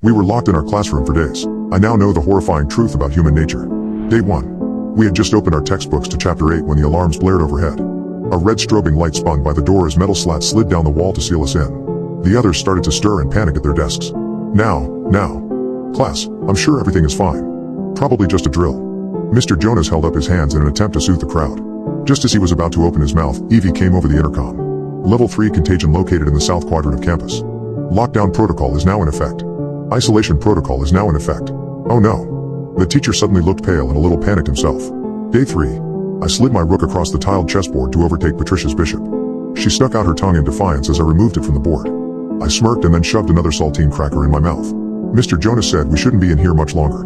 We were locked in our classroom for days. I now know the horrifying truth about human nature. Day 1. We had just opened our textbooks to chapter 8 when the alarms blared overhead. A red strobing light spun by the door as metal slats slid down the wall to seal us in. The others started to stir and panic at their desks. Now. Class, I'm sure everything is fine. Probably just a drill. Mr. Jonas held up his hands in an attempt to soothe the crowd. Just as he was about to open his mouth, Evie came over the intercom. Level 3 contagion located in the south quadrant of campus. Lockdown protocol is now in effect. Isolation protocol is now in effect. Oh no. The teacher suddenly looked pale and a little panicked himself. Day 3. I slid my rook across the tiled chessboard to overtake Patricia's bishop. She stuck out her tongue in defiance as I removed it from the board. I smirked and then shoved another saltine cracker in my mouth. Mr. Jonas said we shouldn't be in here much longer.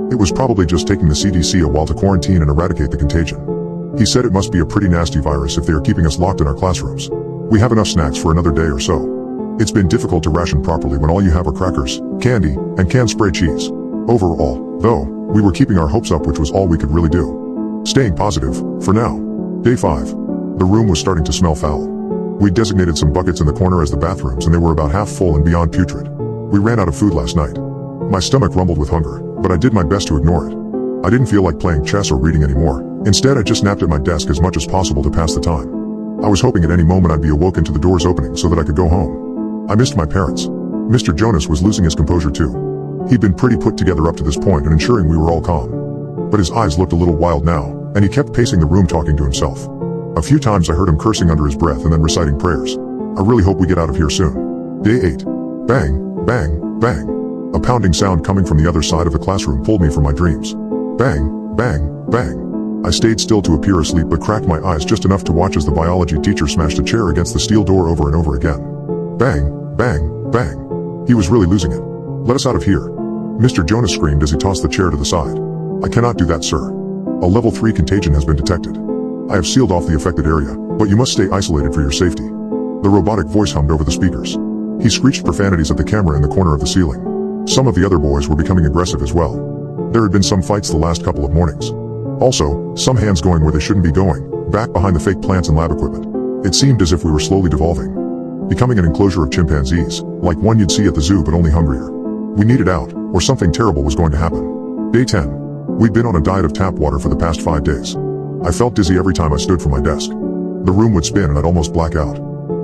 It was probably just taking the CDC a while to quarantine and eradicate the contagion. He said it must be a pretty nasty virus if they are keeping us locked in our classrooms. We have enough snacks for another day or so. It's been difficult to ration properly when all you have are crackers, candy, and canned spray cheese. Overall, though, we were keeping our hopes up, which was all we could really do. Staying positive, for now. Day 5. The room was starting to smell foul. We designated some buckets in the corner as the bathrooms and they were about half full and beyond putrid. We ran out of food last night. My stomach rumbled with hunger, but I did my best to ignore it. I didn't feel like playing chess or reading anymore. Instead, I just napped at my desk as much as possible to pass the time. I was hoping at any moment I'd be awoken to the doors opening so that I could go home. I missed my parents. Mr. Jonas was losing his composure too. He'd been pretty put together up to this point and ensuring we were all calm. But his eyes looked a little wild now, and he kept pacing the room talking to himself. A few times I heard him cursing under his breath and then reciting prayers. I really hope we get out of here soon. Day 8. Bang, bang, bang. A pounding sound coming from the other side of the classroom pulled me from my dreams. Bang, bang, bang. I stayed still to appear asleep but cracked my eyes just enough to watch as the biology teacher smashed a chair against the steel door over and over again. Bang, bang, bang. He was really losing it. Let us out of here. Mr. Jonas screamed as he tossed the chair to the side. I cannot do that, sir. A level 3 contagion has been detected. I have sealed off the affected area, but you must stay isolated for your safety. The robotic voice hummed over the speakers. He screeched profanities at the camera in the corner of the ceiling. Some of the other boys were becoming aggressive as well. There had been some fights the last couple of mornings. Also, some hands going where they shouldn't be going, back behind the fake plants and lab equipment. It seemed as if we were slowly devolving. Becoming an enclosure of chimpanzees, like one you'd see at the zoo but only hungrier. We needed out, or something terrible was going to happen. Day 10. We'd been on a diet of tap water for the past 5 days. I felt dizzy every time I stood from my desk. The room would spin and I'd almost black out.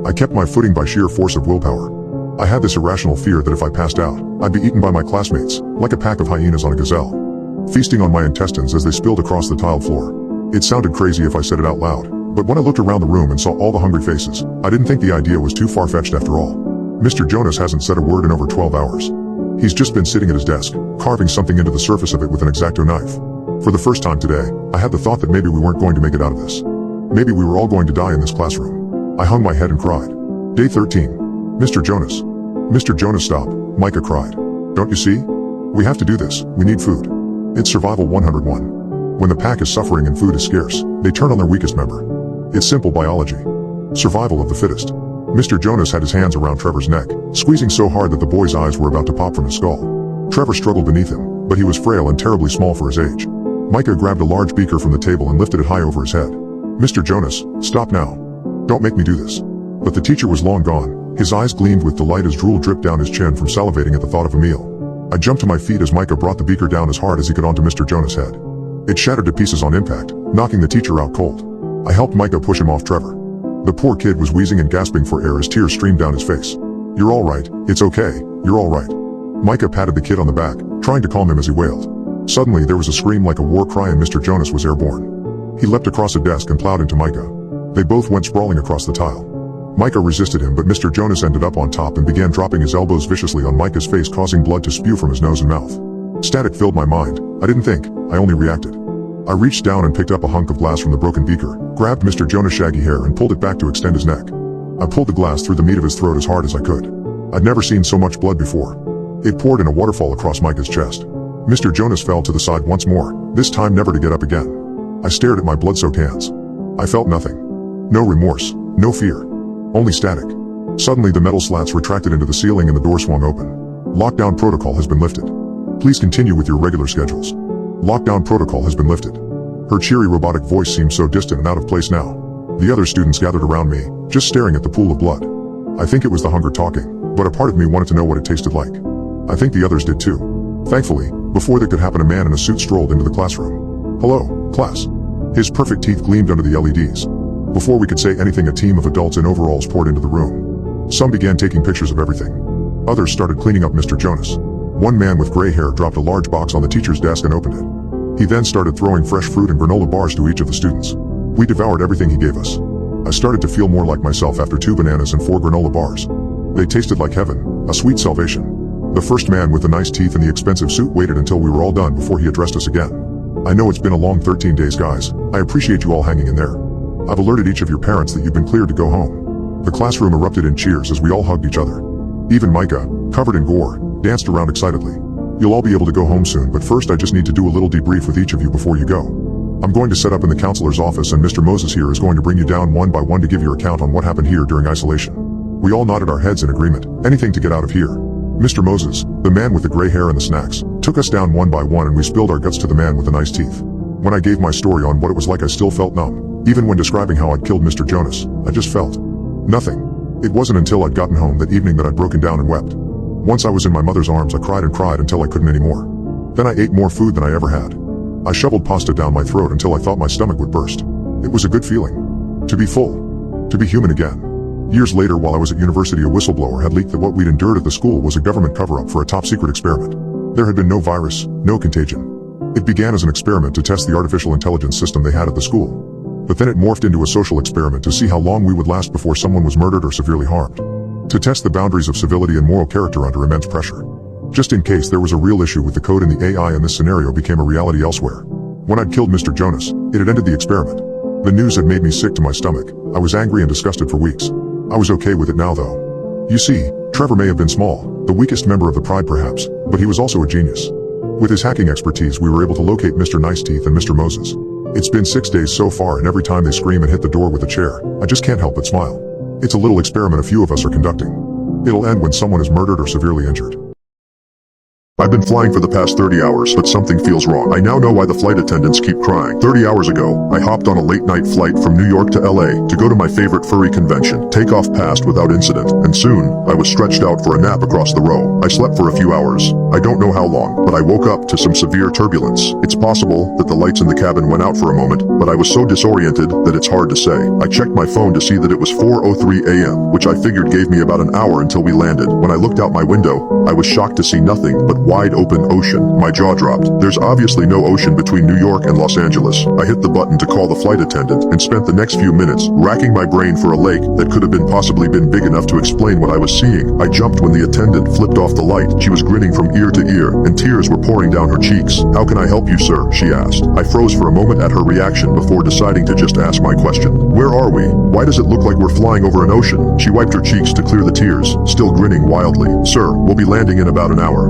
I kept my footing by sheer force of willpower. I had this irrational fear that if I passed out, I'd be eaten by my classmates, like a pack of hyenas on a gazelle, feasting on my intestines as they spilled across the tiled floor. It sounded crazy if I said it out loud, but when I looked around the room and saw all the hungry faces, I didn't think the idea was too far-fetched after all. Mr. Jonas hasn't said a word in over 12 hours. He's just been sitting at his desk, carving something into the surface of it with an X-Acto knife. For the first time today, I had the thought that maybe we weren't going to make it out of this. Maybe we were all going to die in this classroom. I hung my head and cried. Day 13. Mr. Jonas. Mr. Jonas, stop, Micah cried. Don't you see? We have to do this, we need food. It's survival 101. When the pack is suffering and food is scarce, they turn on their weakest member. It's simple biology. Survival of the fittest. Mr. Jonas had his hands around Trevor's neck, squeezing so hard that the boy's eyes were about to pop from his skull. Trevor struggled beneath him, but he was frail and terribly small for his age. Micah grabbed a large beaker from the table and lifted it high over his head. Mr. Jonas, stop now. Don't make me do this. But the teacher was long gone. His eyes gleamed with delight as drool dripped down his chin from salivating at the thought of a meal. I jumped to my feet as Micah brought the beaker down as hard as he could onto Mr. Jonas' head. It shattered to pieces on impact, knocking the teacher out cold. I helped Micah push him off Trevor. The poor kid was wheezing and gasping for air as tears streamed down his face. You're all right, it's okay, you're all right. Micah patted the kid on the back, trying to calm him as he wailed. Suddenly there was a scream like a war cry and Mr. Jonas was airborne. He leapt across a desk and plowed into Micah. They both went sprawling across the tile. Micah resisted him but Mr. Jonas ended up on top and began dropping his elbows viciously on Micah's face, causing blood to spew from his nose and mouth. Static filled my mind. I didn't think, I only reacted. I reached down and picked up a hunk of glass from the broken beaker, grabbed Mr. Jonas' shaggy hair and pulled it back to extend his neck. I pulled the glass through the meat of his throat as hard as I could. I'd never seen so much blood before. It poured in a waterfall across Micah's chest. Mr. Jonas fell to the side once more, this time never to get up again. I stared at my blood-soaked hands. I felt nothing. No remorse, no fear. Only static. Suddenly the metal slats retracted into the ceiling and the door swung open. Lockdown protocol has been lifted. Please continue with your regular schedules. Lockdown protocol has been lifted. Her cheery robotic voice seemed so distant and out of place now. The other students gathered around me, just staring at the pool of blood. I think it was the hunger talking, but a part of me wanted to know what it tasted like. I think the others did too. Thankfully, before that could happen, a man in a suit strolled into the classroom. "Hello, class." His perfect teeth gleamed under the LEDs. Before we could say anything, a team of adults in overalls poured into the room. Some began taking pictures of everything. Others started cleaning up Mr. Jonas. One man with gray hair dropped a large box on the teacher's desk and opened it. He then started throwing fresh fruit and granola bars to each of the students. We devoured everything he gave us. I started to feel more like myself after 2 bananas and 4 granola bars. They tasted like heaven, a sweet salvation. The first man with the nice teeth and the expensive suit waited until we were all done before he addressed us again. "I know it's been a long 13 days, guys. I appreciate you all hanging in there. I've alerted each of your parents that you've been cleared to go home." The classroom erupted in cheers as we all hugged each other. Even Micah, covered in gore, danced around excitedly. "You'll all be able to go home soon, but first I just need to do a little debrief with each of you before you go. I'm going to set up in the counselor's office, and Mr. Moses here is going to bring you down one by one to give your account on what happened here during isolation." We all nodded our heads in agreement. Anything to get out of here. Mr. Moses, the man with the gray hair and the snacks, took us down one by one, and we spilled our guts to the man with the nice teeth. When I gave my story on what it was like, I still felt numb. Even when describing how I'd killed Mr. Jonas, I just felt nothing. It wasn't until I'd gotten home that evening that I'd broken down and wept. Once I was in my mother's arms, I cried and cried until I couldn't anymore. Then I ate more food than I ever had. I shoveled pasta down my throat until I thought my stomach would burst. It was a good feeling. To be full. To be human again. Years later, while I was at university, a whistleblower had leaked that what we'd endured at the school was a government cover-up for a top-secret experiment. There had been no virus, no contagion. It began as an experiment to test the artificial intelligence system they had at the school. But then it morphed into a social experiment to see how long we would last before someone was murdered or severely harmed. To test the boundaries of civility and moral character under immense pressure. Just in case there was a real issue with the code in the AI, and this scenario became a reality elsewhere. When I'd killed Mr. Jonas, it had ended the experiment. The news had made me sick to my stomach. I was angry and disgusted for weeks. I was okay with it now though. You see, Trevor may have been small, the weakest member of the pride perhaps, but he was also a genius. With his hacking expertise, we were able to locate Mr. Nice Teeth and Mr. Moses. It's been 6 days so far, and every time they scream and hit the door with a chair, I just can't help but smile. It's a little experiment a few of us are conducting. It'll end when someone is murdered or severely injured. I've been flying for the past 30 hours, but something feels wrong. I now know why the flight attendants keep crying. 30 hours ago, I hopped on a late-night flight from New York to LA to go to my favorite furry convention. Takeoff passed without incident, and soon, I was stretched out for a nap across the row. I slept for a few hours. I don't know how long, but I woke up to some severe turbulence. It's possible that the lights in the cabin went out for a moment, but I was so disoriented that it's hard to say. I checked my phone to see that it was 4:03 a.m., which I figured gave me about an hour until we landed. When I looked out my window, I was shocked to see nothing but wide open ocean. My jaw dropped. There's obviously no ocean between New York and Los Angeles. I hit the button to call the flight attendant and spent the next few minutes racking my brain for a lake that could have possibly been big enough to explain what I was seeing. I jumped when the attendant flipped off the light. She was grinning from ear to ear, and tears were pouring down her cheeks. "How can I help you, sir?" she asked. I froze for a moment at her reaction before deciding to just ask my question. "Where are we? Why does it look like we're flying over an ocean?" She wiped her cheeks to clear the tears, still grinning wildly. "Sir, we'll be landing in about an hour."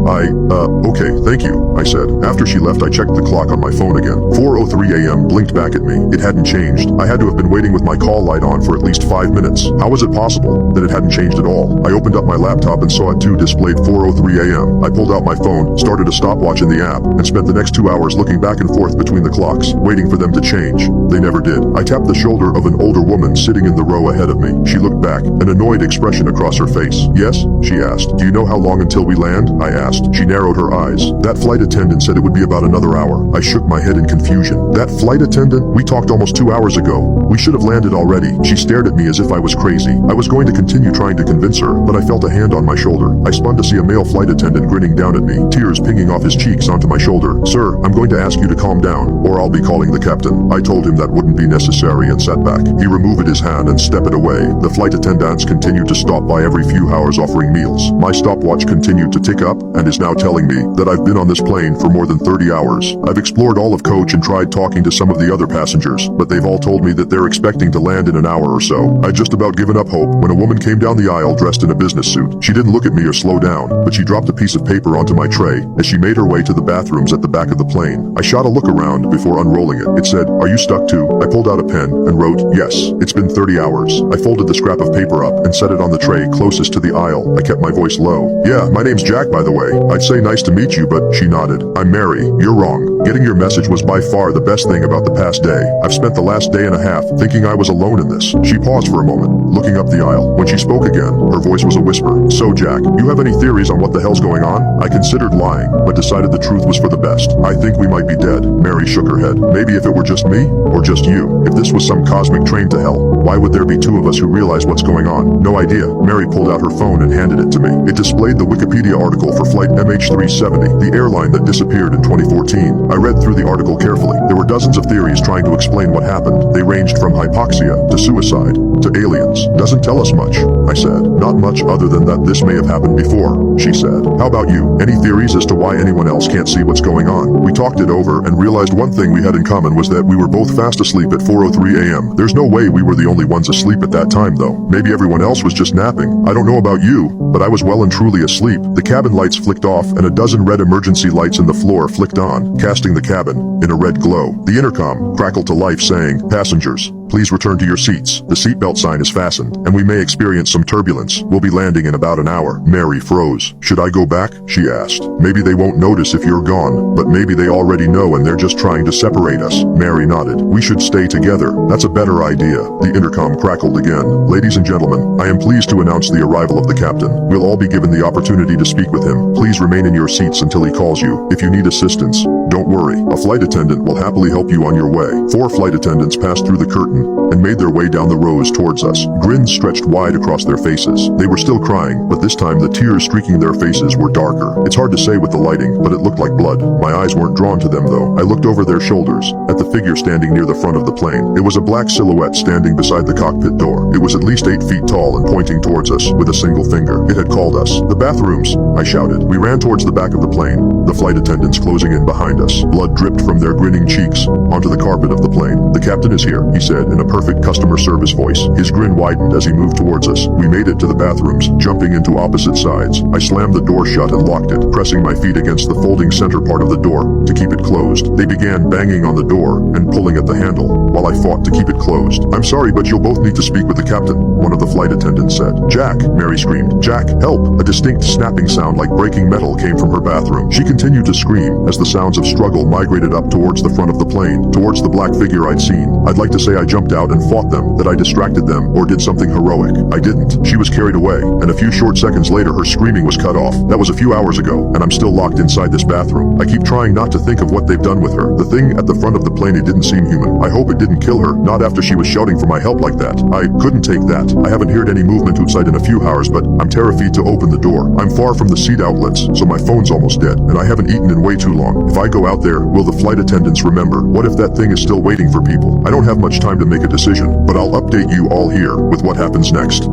Okay, thank you," I said. After she left, I checked the clock on my phone again. 4:03 a.m. blinked back at me. It hadn't changed. I had to have been waiting with my call light on for at least 5 minutes. How was it possible that it hadn't changed at all? I opened up my laptop and saw it too displayed 4:03 a.m. I pulled out my phone, started a stopwatch in the app, and spent the next 2 hours looking back and forth between the clocks, waiting for them to change. They never did. I tapped the shoulder of an older woman sitting in the row ahead of me. She looked back, an annoyed expression across her face. "Yes?" she asked. "Do you know how long until we land?" I asked. She narrowed her eyes. "That flight attendant said it would be about another hour." I shook my head in confusion. "That flight attendant? We talked almost 2 hours ago. We should have landed already." She stared at me as if I was crazy. I was going to continue trying to convince her, but I felt a hand on my shoulder. I spun to see a male flight attendant grinning down at me, tears pinging off his cheeks onto my shoulder. "Sir, I'm going to ask you to calm down, or I'll be calling the captain." I told him that wouldn't be necessary and sat back. He removed his hand and stepped away. The flight attendants continued to stop by every few hours offering meals. My stopwatch continued to tick up and is now telling me that I've been on this plane for more than 30 hours. I've explored all of coach and tried talking to some of the other passengers, but they've all told me that they're expecting to land in an hour or so. I'd just about given up hope when a woman came down the aisle dressed in a business suit. She didn't look at me or slow down, but she dropped a piece of paper onto my tray as she made her way to the bathrooms at the back of the plane. I shot a look around before unrolling it. It said, "Are you stuck too?" I pulled out a pen and wrote, "Yes, it's been 30 hours." I folded the scrap of paper up and set it on the tray closest to the aisle. I kept my voice low. "Yeah, my name's Jack, by the way. I'd say nice to meet you, but..." She nodded. "I'm Mary. You're wrong. Getting your message was by far the best thing about the past day. I've spent the last day and a half thinking I was alone in this. She paused for a moment, looking up the aisle. When she spoke again, her voice was a whisper. So Jack, you have any theories on what the hell's going on? I considered lying, but decided the truth was for the best. I think we might be dead. Mary shook her head. Maybe if it were just me, or just you. If this was some cosmic train to hell, why would there be two of us who realize what's going on? No idea. Mary pulled out her phone and handed it to me. It displayed the Wikipedia article for flight MH370, the airline that disappeared in 2014. I read through the article carefully. There were dozens of theories trying to explain what happened. They ranged from hypoxia, to suicide, to aliens. Doesn't tell us much, I said. Not much other than that this may have happened before, she said. How about you? Any theories as to why anyone else can't see what's going on? We talked it over and realized one thing we had in common was that we were both fast asleep at 4:03 a.m. There's no way we were the only ones asleep at that time though. Maybe everyone else was just napping. I don't know about you, but I was well and truly asleep. The cabin lights flicked off and a dozen red emergency lights in the floor flicked on, casting the cabin in a red glow. The intercom crackled to life saying, "Passengers, please return to your seats. The seatbelt sign is fastened, and we may experience some turbulence. We'll be landing in about an hour." Mary froze. Should I go back? She asked. Maybe they won't notice if you're gone, but maybe they already know and they're just trying to separate us. Mary nodded. We should stay together. That's a better idea. The intercom crackled again. Ladies and gentlemen, I am pleased to announce the arrival of the captain. We'll all be given the opportunity to speak with him. Please remain in your seats until he calls you. If you need assistance, don't worry. A flight attendant will happily help you on your way. 4 flight attendants passed through the curtain and made their way down the rows towards us. Grins stretched wide across their faces. They were still crying, but this time the tears streaking their faces were darker. It's hard to say with the lighting, but it looked like blood. My eyes weren't drawn to them though. I looked over their shoulders, at the figure standing near the front of the plane. It was a black silhouette standing beside the cockpit door. It was at least 8 feet tall and pointing towards us with a single finger. It had called us. "The bathrooms!" I shouted. We ran towards the back of the plane, the flight attendants closing in behind us. Blood dripped from their grinning cheeks onto the carpet of the plane. "The captain is here," he said in a perfect customer service voice. His grin widened as he moved towards us. We made it to the bathrooms, jumping into opposite sides. I slammed the door shut and locked it, pressing my feet against the folding center part of the door to keep it closed. They began banging on the door and pulling at the handle while I fought to keep it closed. "I'm sorry, but you'll both need to speak with the captain," one of the flight attendants said. "Jack!" Mary screamed. "Jack, help!" A distinct snapping sound like breaking metal came from her bathroom. She continued to scream as the sounds of struggle migrated up towards the front of the plane, towards the black figure I'd seen. I'd like to say I jumped out and fought them, that I distracted them, or did something heroic. I didn't. She was carried away, and a few short seconds later her screaming was cut off. That was a few hours ago, and I'm still locked inside this bathroom. I keep trying not to think of what they've done with her. The thing at the front of the plane, it didn't seem human. I hope it didn't kill her, not after she was shouting for my help like that. I couldn't take that. I haven't heard any movement outside in a few hours, but I'm terrified to open the door. I'm far from the seat outlets, so my phone's almost dead, and I haven't eaten in way too long. If I go out there, will the flight attendants remember? What if that thing is still waiting for people? I don't have much time to make a decision, but I'll update you all here with what happens next.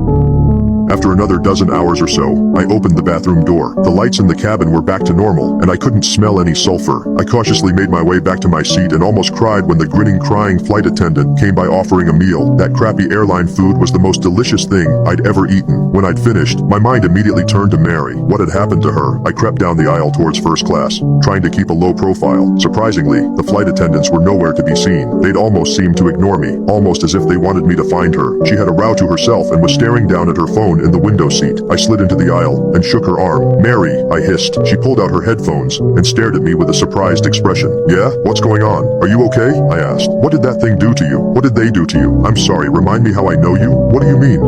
After another dozen hours or so, I opened the bathroom door. The lights in the cabin were back to normal, and I couldn't smell any sulfur. I cautiously made my way back to my seat and almost cried when the grinning, crying flight attendant came by offering a meal. That crappy airline food was the most delicious thing I'd ever eaten. When I'd finished, my mind immediately turned to Mary. What had happened to her? I crept down the aisle towards first class, trying to keep a low profile. Surprisingly, the flight attendants were nowhere to be seen. They'd almost seemed to ignore me, almost as if they wanted me to find her. She had a row to herself and was staring down at her phone in the window seat. I slid into the aisle and shook her arm. "Mary," I hissed. She pulled out her headphones and stared at me with a surprised expression. "Yeah? What's going on? Are you okay?" I asked. "What did that thing do to you? What did they do to you? I'm sorry, remind me how I know you? What do you mean?"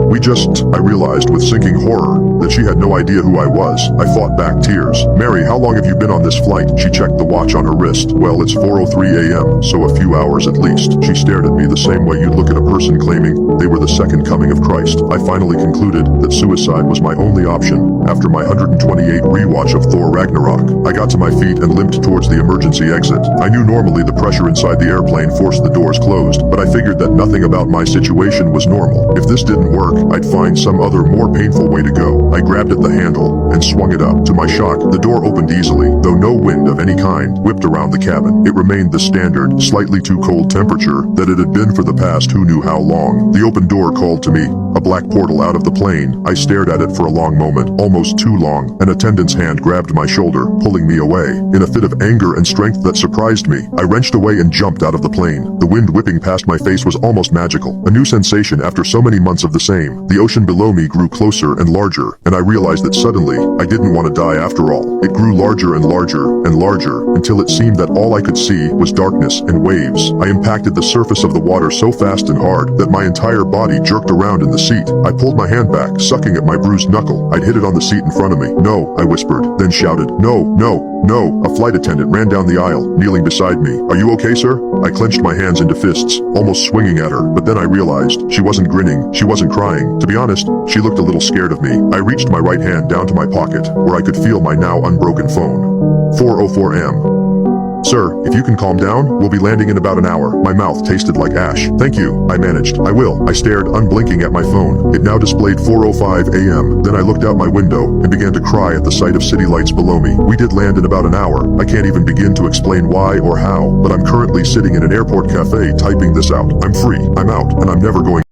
I realized with sinking horror that she had no idea who I was. I fought back tears. "Mary, how long have you been on this flight?" She checked the watch on her wrist. "Well, it's 4:03 a.m., so a few hours at least." She stared at me the same way you'd look at a person claiming they were the second coming of Christ. I finally concluded that suicide was my only option after my 128 rewatch of Thor Ragnarok. I got to my feet and limped towards the emergency exit. I knew normally the pressure inside the airplane forced the doors closed, but I figured that nothing about my situation was normal. If this didn't work, I'd find some other more painful way to go. I grabbed at the handle and swung it up. To my shock, the door opened easily, though no wind of any kind whipped around the cabin. It remained the standard, slightly too cold temperature that it had been for the past who knew how long. The open door called to me. A black portal out of the plane. I stared at it for a long moment, almost too long. An attendant's hand grabbed my shoulder, pulling me away. In a fit of anger and strength that surprised me, I wrenched away and jumped out of the plane. The wind whipping past my face was almost magical. A new sensation after so many months of the same. The ocean below me grew closer and larger, and I realized that suddenly, I didn't want to die after all. It grew larger and larger and larger, until it seemed that all I could see was darkness and waves. I impacted the surface of the water so fast and hard that my entire body jerked around in the seat. I pulled my hand back, sucking at my bruised knuckle. I'd hit it on the seat in front of me. "No," I whispered, then shouted, "No, no, no." A flight attendant ran down the aisle, kneeling beside me. "Are you okay, sir?" I clenched my hands into fists, almost swinging at her, but then I realized she wasn't grinning, she wasn't crying. To be honest, she looked a little scared of me. I reached my right hand down to my pocket, where I could feel my now unbroken phone. 4:04 am. "Sir, if you can calm down, we'll be landing in about an hour." My mouth tasted like ash. "Thank you," I managed. "I will." I stared, unblinking at my phone. It now displayed 4:05 a.m. Then I looked out my window and began to cry at the sight of city lights below me. We did land in about an hour. I can't even begin to explain why or how, but I'm currently sitting in an airport cafe typing this out. I'm free, I'm out, and I'm never going.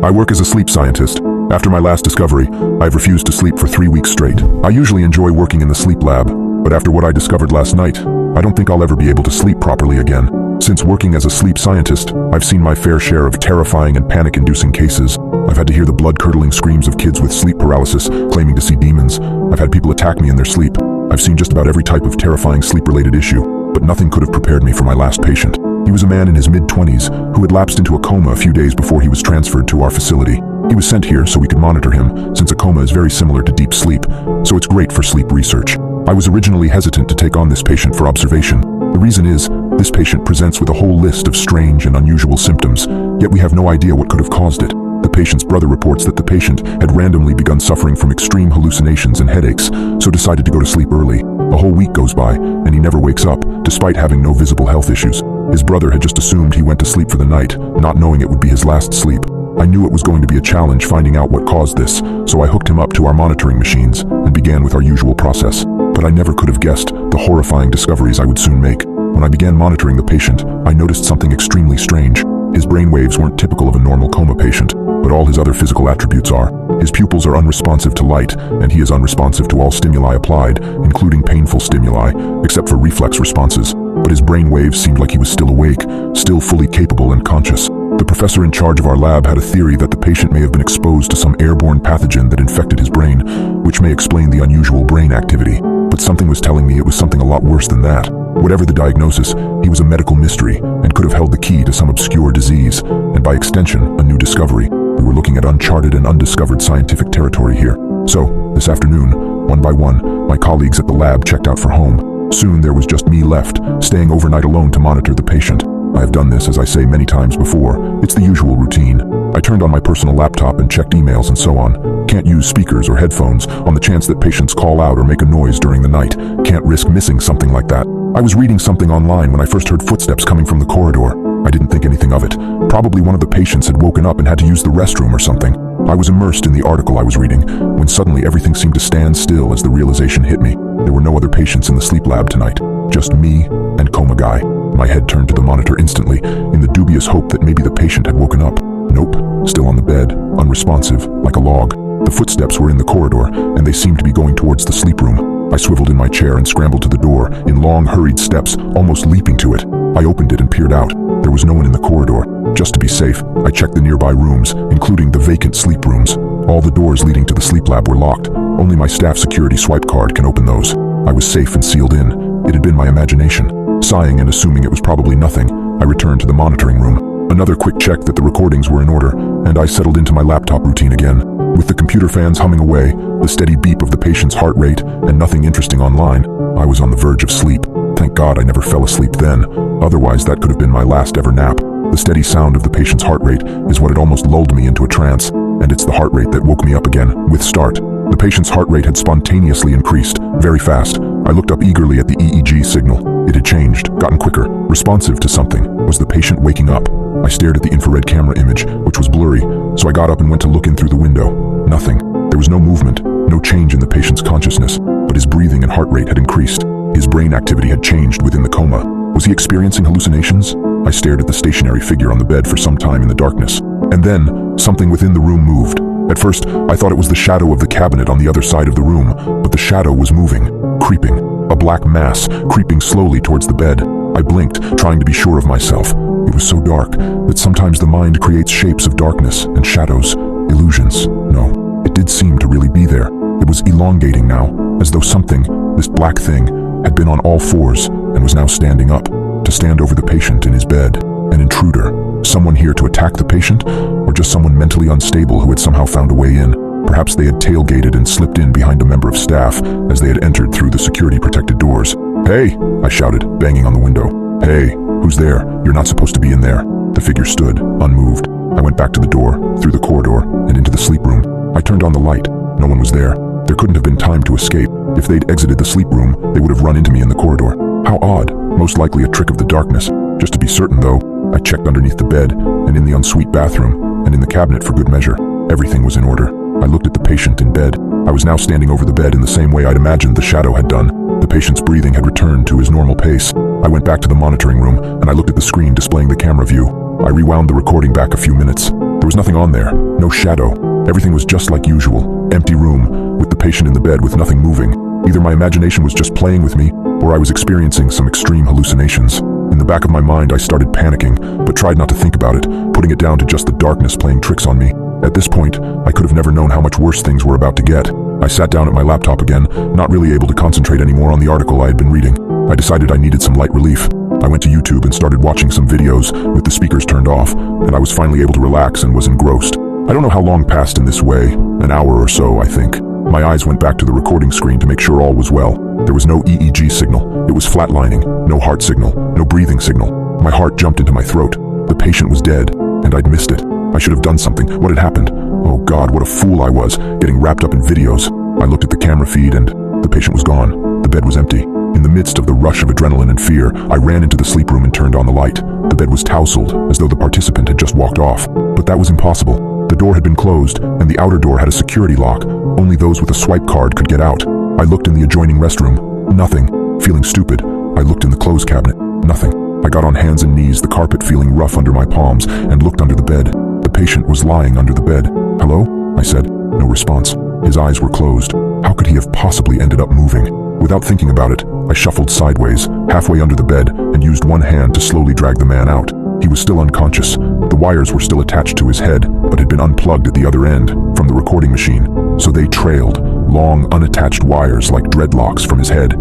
I work as a sleep scientist. After my last discovery, I've refused to sleep for 3 weeks straight. I usually enjoy working in the sleep lab, but after what I discovered last night, I don't think I'll ever be able to sleep properly again. Since working as a sleep scientist, I've seen my fair share of terrifying and panic-inducing cases. I've had to hear the blood-curdling screams of kids with sleep paralysis claiming to see demons. I've had people attack me in their sleep. I've seen just about every type of terrifying sleep-related issue, but nothing could have prepared me for my last patient. He was a man in his mid-20s who had lapsed into a coma a few days before he was transferred to our facility. He was sent here so we could monitor him, since a coma is very similar to deep sleep, so it's great for sleep research. I was originally hesitant to take on this patient for observation. The reason is, this patient presents with a whole list of strange and unusual symptoms, yet we have no idea what could have caused it. The patient's brother reports that the patient had randomly begun suffering from extreme hallucinations and headaches, so decided to go to sleep early. A whole week goes by, and he never wakes up, despite having no visible health issues. His brother had just assumed he went to sleep for the night, not knowing it would be his last sleep. I knew it was going to be a challenge finding out what caused this, so I hooked him up to our monitoring machines and began with our usual process. But I never could have guessed the horrifying discoveries I would soon make. When I began monitoring the patient, I noticed something extremely strange. His brain waves weren't typical of a normal coma patient, but all his other physical attributes are. His pupils are unresponsive to light, and he is unresponsive to all stimuli applied, including painful stimuli, except for reflex responses. But his brain waves seemed like he was still awake, still fully capable and conscious. The professor in charge of our lab had a theory that the patient may have been exposed to some airborne pathogen that infected his brain, which may explain the unusual brain activity. But something was telling me it was something a lot worse than that. Whatever the diagnosis, he was a medical mystery and could have held the key to some obscure disease, and by extension, a new discovery. We were looking at uncharted and undiscovered scientific territory here. So, this afternoon, one by one, my colleagues at the lab checked out for home. Soon there was just me left, staying overnight alone to monitor the patient. I have done this, as I say, many times before. It's the usual routine. I turned on my personal laptop and checked emails and so on. Can't use speakers or headphones on the chance that patients call out or make a noise during the night. Can't risk missing something like that. I was reading something online when I first heard footsteps coming from the corridor. I didn't think anything of it. Probably one of the patients had woken up and had to use the restroom or something. I was immersed in the article I was reading, when suddenly everything seemed to stand still as the realization hit me. There were no other patients in the sleep lab tonight. Just me and Coma Guy. My head turned to the monitor instantly, in the dubious hope that maybe the patient had woken up. Nope, still on the bed, unresponsive, like a log. The footsteps were in the corridor, and they seemed to be going towards the sleep room. I swiveled in my chair and scrambled to the door, in long, hurried steps, almost leaping to it. I opened it and peered out. There was no one in the corridor. Just to be safe, I checked the nearby rooms, including the vacant sleep rooms. All the doors leading to the sleep lab were locked. Only my staff security swipe card can open those. I was safe and sealed in. It had been my imagination. Sighing and assuming it was probably nothing, I returned to the monitoring room. Another quick check that the recordings were in order, and I settled into my laptop routine again. With the computer fans humming away, the steady beep of the patient's heart rate, and nothing interesting online, I was on the verge of sleep. Thank God I never fell asleep then, otherwise that could have been my last ever nap. The steady sound of the patient's heart rate is what had almost lulled me into a trance, and it's the heart rate that woke me up again, with start. The patient's heart rate had spontaneously increased, very fast. I looked up eagerly at the EEG signal. It had changed, gotten quicker, responsive to something. Was the patient waking up? I stared at the infrared camera image, which was blurry, so I got up and went to look in through the window. Nothing. There was no movement, no change in the patient's consciousness, but his breathing and heart rate had increased. His brain activity had changed within the coma. Was he experiencing hallucinations? I stared at the stationary figure on the bed for some time in the darkness. And then, something within the room moved. At first, I thought it was the shadow of the cabinet on the other side of the room, but the shadow was moving, creeping, a black mass, creeping slowly towards the bed. I blinked, trying to be sure of myself. It was so dark that sometimes the mind creates shapes of darkness and shadows, illusions. No, it did seem to really be there. It was elongating now, as though something, this black thing, had been on all fours and was now standing up, to stand over the patient in his bed. An intruder, someone here to attack the patient, or just someone mentally unstable who had somehow found a way in. Perhaps they had tailgated and slipped in behind a member of staff as they had entered through the security-protected doors. "Hey!" I shouted, banging on the window. "Hey, who's there? You're not supposed to be in there." The figure stood, unmoved. I went back to the door, through the corridor, and into the sleep room. I turned on the light. No one was there. There couldn't have been time to escape. If they'd exited the sleep room, they would have run into me in the corridor. How odd. Most likely a trick of the darkness. Just to be certain, though, I checked underneath the bed, and in the ensuite bathroom, and in the cabinet for good measure. Everything was in order. I looked at the patient in bed. I was now standing over the bed in the same way I'd imagined the shadow had done. The patient's breathing had returned to his normal pace. I went back to the monitoring room, and I looked at the screen displaying the camera view. I rewound the recording back a few minutes. There was nothing on there, no shadow. Everything was just like usual. Empty room, with the patient in the bed with nothing moving. Either my imagination was just playing with me, or I was experiencing some extreme hallucinations. In the back of my mind, I started panicking, but tried not to think about it, putting it down to just the darkness playing tricks on me. At this point, I could have never known how much worse things were about to get. I sat down at my laptop again, not really able to concentrate anymore on the article I had been reading. I decided I needed some light relief. I went to YouTube and started watching some videos with the speakers turned off, and I was finally able to relax and was engrossed. I don't know how long passed in this way, an hour or so, I think. My eyes went back to the recording screen to make sure all was well. There was no EEG signal. It was flatlining, no heart signal, no breathing signal. My heart jumped into my throat. The patient was dead, and I'd missed it. I should have done something. What had happened? Oh God, what a fool I was, getting wrapped up in videos. I looked at the camera feed and the patient was gone. The bed was empty. In the midst of the rush of adrenaline and fear, I ran into the sleep room and turned on the light. The bed was tousled, as though the participant had just walked off. But that was impossible. The door had been closed, and the outer door had a security lock. Only those with a swipe card could get out. I looked in the adjoining restroom. Nothing. Feeling stupid, I looked in the clothes cabinet. Nothing. I got on hands and knees, the carpet feeling rough under my palms, and looked under the bed. The patient was lying under the bed. "Hello?" I said. No response. His eyes were closed. How could he have possibly ended up moving? Without thinking about it, I shuffled sideways, halfway under the bed, and used one hand to slowly drag the man out. He was still unconscious. The wires were still attached to his head, but had been unplugged at the other end, from the recording machine. So they trailed, long, unattached wires like dreadlocks from his head.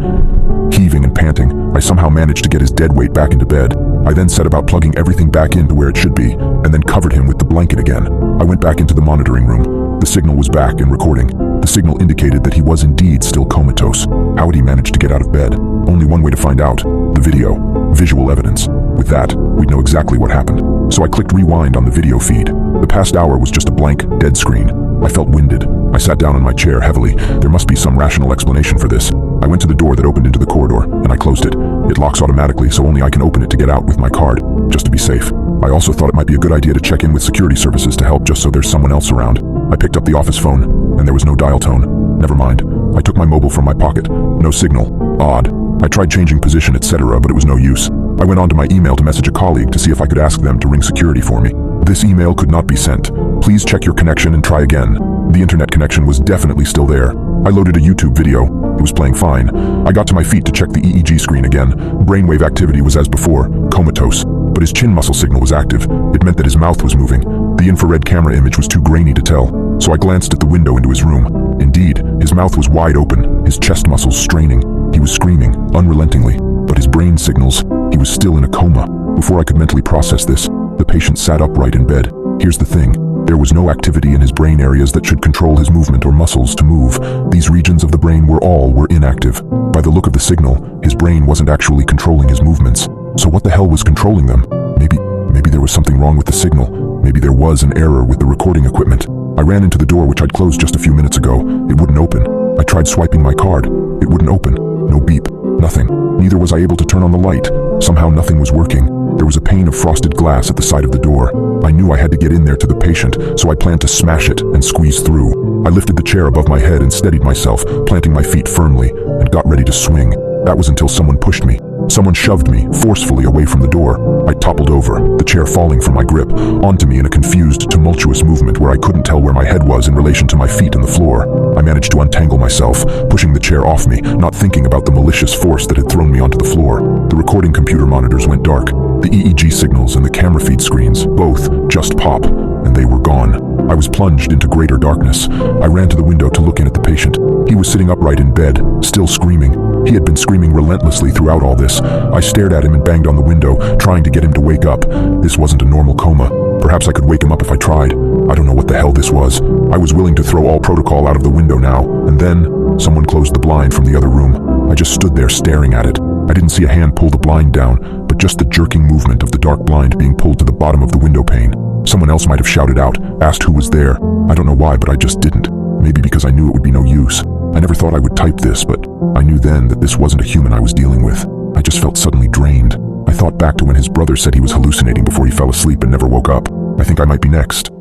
Heaving and panting, I somehow managed to get his dead weight back into bed. I then set about plugging everything back into where it should be, and then covered him with the blanket again. I went back into the monitoring room. The signal was back and recording. The signal indicated that he was indeed still comatose. How had he managed to get out of bed? Only one way to find out. The video. Visual evidence. With that, we'd know exactly what happened. So I clicked rewind on the video feed. The past hour was just a blank, dead screen. I felt winded. I sat down in my chair heavily. There must be some rational explanation for this. I went to the door that opened into the corridor, and I closed it. It locks automatically, so only I can open it to get out with my card, just to be safe. I also thought it might be a good idea to check in with security services to help just so there's someone else around. I picked up the office phone, and there was no dial tone. Never mind. I took my mobile from my pocket. No signal. Odd. I tried changing position, etc., but it was no use. I went on to my email to message a colleague to see if I could ask them to ring security for me. This email could not be sent. Please check your connection and try again. The internet connection was definitely still there. I loaded a YouTube video. It was playing fine. I got to my feet to check the EEG screen again. Brainwave activity was as before, comatose. But his chin muscle signal was active. It meant that his mouth was moving. The infrared camera image was too grainy to tell, so I glanced at the window into his room. Indeed, his mouth was wide open, his chest muscles straining. He was screaming, unrelentingly. But his brain signals, he was still in a coma. Before I could mentally process this, the patient sat upright in bed. Here's the thing. There was no activity in his brain areas that should control his movement or muscles to move. These regions of the brain were inactive. By the look of the signal, his brain wasn't actually controlling his movements. So what the hell was controlling them? Maybe there was something wrong with the signal. Maybe there was an error with the recording equipment. I ran into the door which I'd closed just a few minutes ago. It wouldn't open. I tried swiping my card. It wouldn't open. No beep. Nothing. Neither was I able to turn on the light. Somehow nothing was working. There was a pane of frosted glass at the side of the door. I knew I had to get in there to the patient, so I planned to smash it and squeeze through. I lifted the chair above my head and steadied myself, planting my feet firmly, and got ready to swing. That was until someone pushed me. Someone shoved me forcefully away from the door. I toppled over, the chair falling from my grip, onto me in a confused, tumultuous movement where I couldn't tell where my head was in relation to my feet and the floor. I managed to untangle myself, pushing the chair off me, not thinking about the malicious force that had thrown me onto the floor. The recording computer monitors went dark. The EEG signals and the camera feed screens, both just pop, and they were gone. I was plunged into greater darkness. I ran to the window to look in at the patient. He was sitting upright in bed, still screaming. He had been screaming relentlessly throughout all this. I stared at him and banged on the window, trying to get him to wake up. This wasn't a normal coma. Perhaps I could wake him up if I tried. I don't know what the hell this was. I was willing to throw all protocol out of the window now, and then someone closed the blind from the other room. I just stood there staring at it. I didn't see a hand pull the blind down, but just the jerking movement of the dark blind being pulled to the bottom of the window pane. Someone else might have shouted out, asked who was there. I don't know why, but I just didn't. Maybe because I knew it would be no use. I never thought I would type this, but I knew then that this wasn't a human I was dealing with. I just felt suddenly drained. I thought back to when his brother said he was hallucinating before he fell asleep and never woke up. I think I might be next.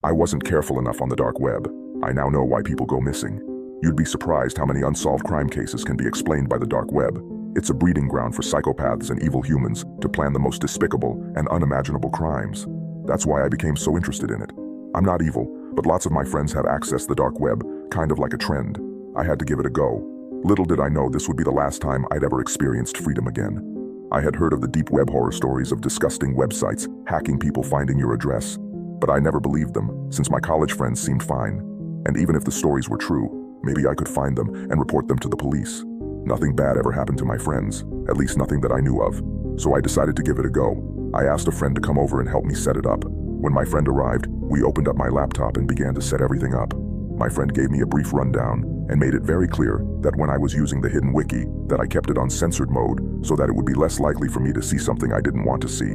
I wasn't careful enough on the dark web. I now know why people go missing. You'd be surprised how many unsolved crime cases can be explained by the dark web. It's a breeding ground for psychopaths and evil humans to plan the most despicable and unimaginable crimes. That's why I became so interested in it. I'm not evil, but lots of my friends have accessed the dark web, kind of like a trend. I had to give it a go. Little did I know this would be the last time I'd ever experienced freedom again. I had heard of the deep web horror stories of disgusting websites, hacking people finding your address. But I never believed them, since my college friends seemed fine. And even if the stories were true, maybe I could find them and report them to the police. Nothing bad ever happened to my friends, at least nothing that I knew of. So I decided to give it a go. I asked a friend to come over and help me set it up. When my friend arrived, we opened up my laptop and began to set everything up. My friend gave me a brief rundown and made it very clear that when I was using the hidden wiki, that I kept it on censored mode so that it would be less likely for me to see something I didn't want to see.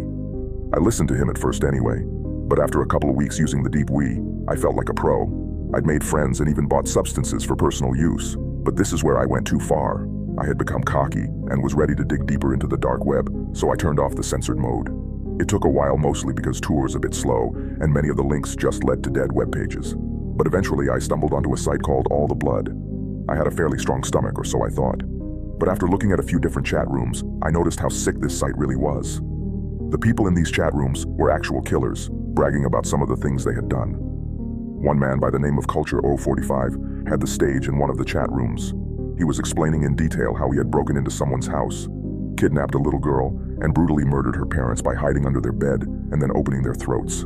I listened to him at first anyway, but after a couple of weeks using the deep we, I felt like a pro. I'd made friends and even bought substances for personal use, but this is where I went too far. I had become cocky and was ready to dig deeper into the dark web, so I turned off the censored mode. It took a while, mostly because Tor was a bit slow and many of the links just led to dead web pages. But eventually I stumbled onto a site called All the Blood. I had a fairly strong stomach, or so I thought. But after looking at a few different chat rooms, I noticed how sick this site really was. The people in these chat rooms were actual killers, bragging about some of the things they had done. One man by the name of Culture 045 had the stage in one of the chat rooms. He was explaining in detail how he had broken into someone's house, kidnapped a little girl, and brutally murdered her parents by hiding under their bed and then opening their throats.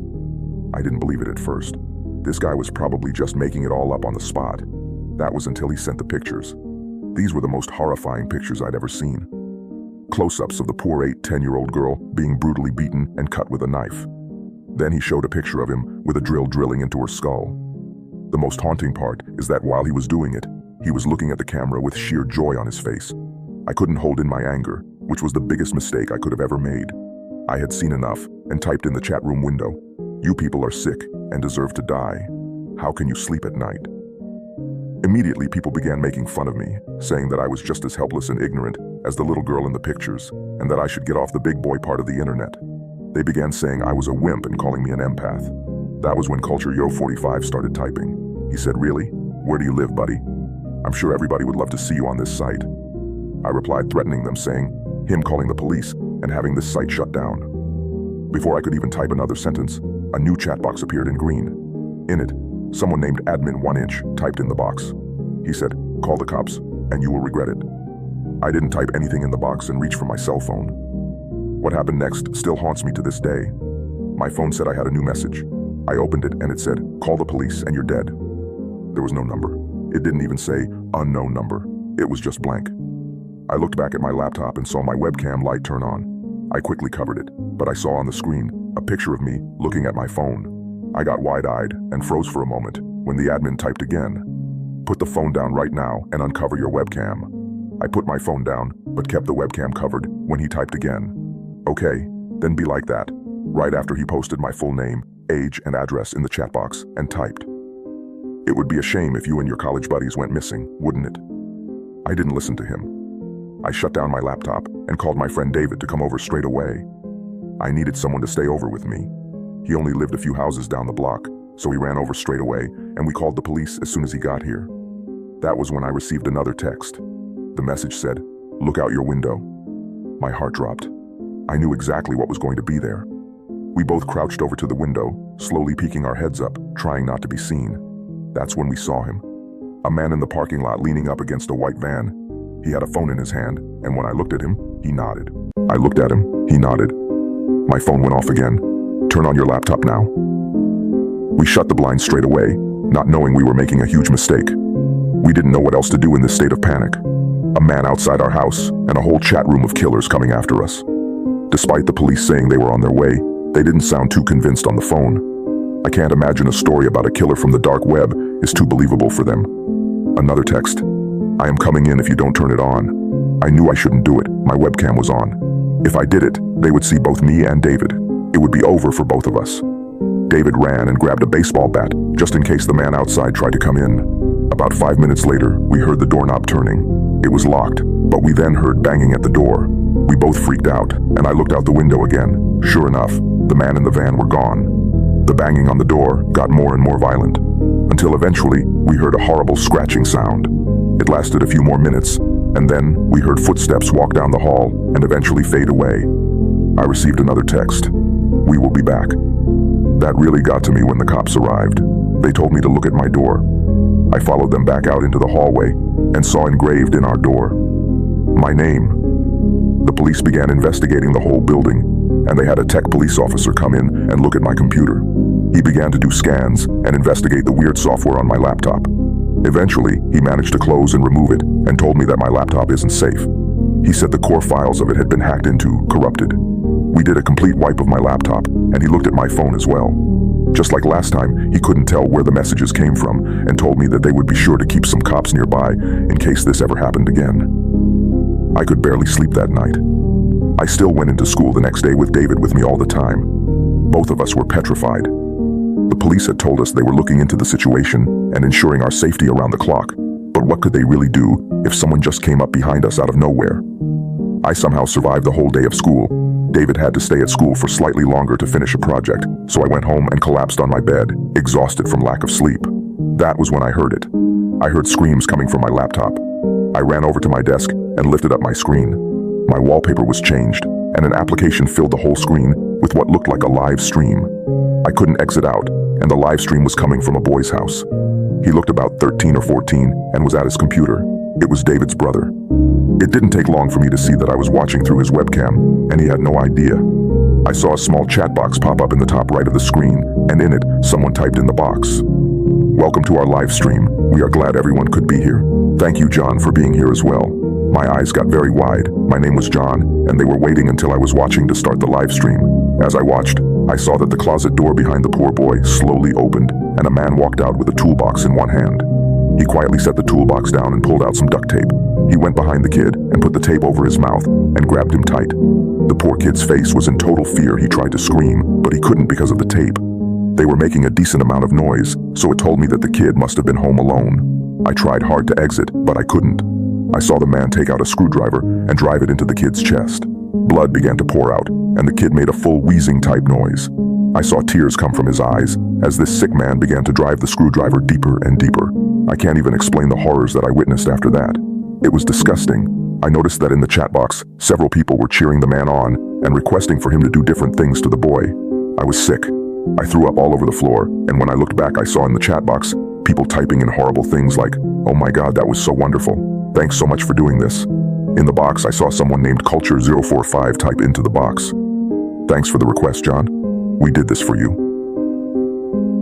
I didn't believe it at first. This guy was probably just making it all up on the spot. That was until he sent the pictures. These were the most horrifying pictures I'd ever seen. Close-ups of the poor 8-10-year-old girl being brutally beaten and cut with a knife. Then he showed a picture of him with a drill drilling into her skull. The most haunting part is that while he was doing it, he was looking at the camera with sheer joy on his face. I couldn't hold in my anger, which was the biggest mistake I could have ever made. I had seen enough and typed in the chat room window, "You people are sick and deserve to die. How can you sleep at night?" Immediately, people began making fun of me, saying that I was just as helpless and ignorant as the little girl in the pictures, and that I should get off the big boy part of the internet. They began saying I was a wimp and calling me an empath. That was when Culture Yo 45 started typing. He said, "Really? Where do you live, buddy? I'm sure everybody would love to see you on this site." I replied, threatening them, saying, him calling the police and having this site shut down. Before I could even type another sentence, a new chat box appeared in green. In it, someone named Admin 1inch typed in the box. He said, "Call the cops, and you will regret it." I didn't type anything in the box and reached for my cell phone. What happened next still haunts me to this day. My phone said I had a new message. I opened it and it said, "Call the police and you're dead." There was no number. It didn't even say, "unknown number." It was just blank. I looked back at my laptop and saw my webcam light turn on. I quickly covered it, but I saw on the screen a picture of me looking at my phone. I got wide-eyed and froze for a moment when the admin typed again, "Put the phone down right now and uncover your webcam." I put my phone down, but kept the webcam covered when he typed again. "Okay, then be like that," right after he posted my full name, age, and address in the chat box and typed. "It would be a shame if you and your college buddies went missing, wouldn't it?" I didn't listen to him. I shut down my laptop and called my friend David to come over straight away. I needed someone to stay over with me. He only lived a few houses down the block, so he ran over straight away and we called the police as soon as he got here. That was when I received another text. The message said, "Look out your window." My heart dropped. I knew exactly what was going to be there. We both crouched over to the window, slowly peeking our heads up, trying not to be seen. That's when we saw him. A man in the parking lot leaning up against a white van. He had a phone in his hand, and when I looked at him, he nodded. I looked at him, he nodded. My phone went off again. "Turn on your laptop now." We shut the blinds straight away, not knowing we were making a huge mistake. We didn't know what else to do in this state of panic. A man outside our house, and a whole chat room of killers coming after us. Despite the police saying they were on their way, they didn't sound too convinced on the phone. I can't imagine a story about a killer from the dark web is too believable for them. Another text. "I am coming in if you don't turn it on." I knew I shouldn't do it. My webcam was on. If I did it, they would see both me and David. It would be over for both of us. David ran and grabbed a baseball bat, just in case the man outside tried to come in. About 5 minutes later, we heard the doorknob turning. It was locked, but we then heard banging at the door. We both freaked out, and I looked out the window again. Sure enough, the man and the van were gone. The banging on the door got more and more violent, until eventually we heard a horrible scratching sound. It lasted a few more minutes, and then we heard footsteps walk down the hall and eventually fade away. I received another text. "We will be back." That really got to me when the cops arrived. They told me to look at my door. I followed them back out into the hallway and saw engraved in our door my name. The police began investigating the whole building, and they had a tech police officer come in and look at my computer. He began to do scans and investigate the weird software on my laptop. Eventually, he managed to close and remove it and told me that my laptop isn't safe. He said the core files of it had been hacked into, corrupted. We did a complete wipe of my laptop, and he looked at my phone as well. Just like last time, he couldn't tell where the messages came from and told me that they would be sure to keep some cops nearby in case this ever happened again. I could barely sleep that night. I still went into school the next day with David with me all the time. Both of us were petrified. The police had told us they were looking into the situation and ensuring our safety around the clock, but what could they really do if someone just came up behind us out of nowhere? I somehow survived the whole day of school. David had to stay at school for slightly longer to finish a project, so I went home and collapsed on my bed, exhausted from lack of sleep. That was when I heard it. I heard screams coming from my laptop. I ran over to my desk and lifted up my screen. My wallpaper was changed, and an application filled the whole screen with what looked like a live stream. I couldn't exit out, and the live stream was coming from a boy's house. He looked about 13 or 14 and was at his computer. It was David's brother. It didn't take long for me to see that I was watching through his webcam, and he had no idea. I saw a small chat box pop up in the top right of the screen, and in it, someone typed in the box, "Welcome to our live stream. We are glad everyone could be here. Thank you, John, for being here as well." My eyes got very wide. My name was John, and they were waiting until I was watching to start the live stream. As I watched, I saw that the closet door behind the poor boy slowly opened, and a man walked out with a toolbox in one hand. He quietly set the toolbox down and pulled out some duct tape. He went behind the kid and put the tape over his mouth and grabbed him tight. The poor kid's face was in total fear. He tried to scream, but he couldn't because of the tape. They were making a decent amount of noise, so it told me that the kid must have been home alone. I tried hard to exit, but I couldn't. I saw the man take out a screwdriver and drive it into the kid's chest. Blood began to pour out, and the kid made a full wheezing type noise. I saw tears come from his eyes as this sick man began to drive the screwdriver deeper and deeper. I can't even explain the horrors that I witnessed after that. It was disgusting. I noticed that in the chat box, several people were cheering the man on and requesting for him to do different things to the boy. I was sick. I threw up all over the floor, and when I looked back, I saw in the chat box people typing in horrible things like, "Oh my God, that was so wonderful. Thanks so much for doing this." In the box, I saw someone named Culture045 type into the box, "Thanks for the request, John. We did this for you."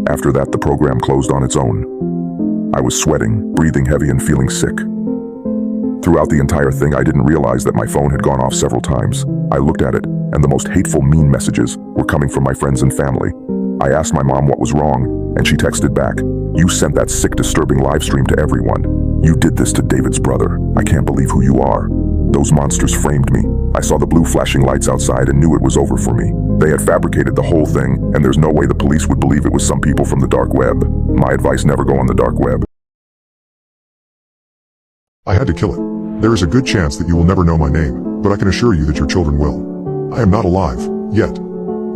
After that, the program closed on its own. I was sweating, breathing heavy, and feeling sick. Throughout the entire thing, I didn't realize that my phone had gone off several times. I looked at it, and the most hateful, mean messages were coming from my friends and family. I asked my mom what was wrong, and she texted back, "You sent that sick, disturbing live stream to everyone. You did this to David's brother. I can't believe who you are. Those monsters framed me. I saw the blue flashing lights outside and knew it was over for me. They had fabricated the whole thing, and there's no way the police would believe it was some people from the dark web. My advice, never go on the dark web." I had to kill it. There is a good chance that you will never know my name, but I can assure you that your children will. I am not alive, yet.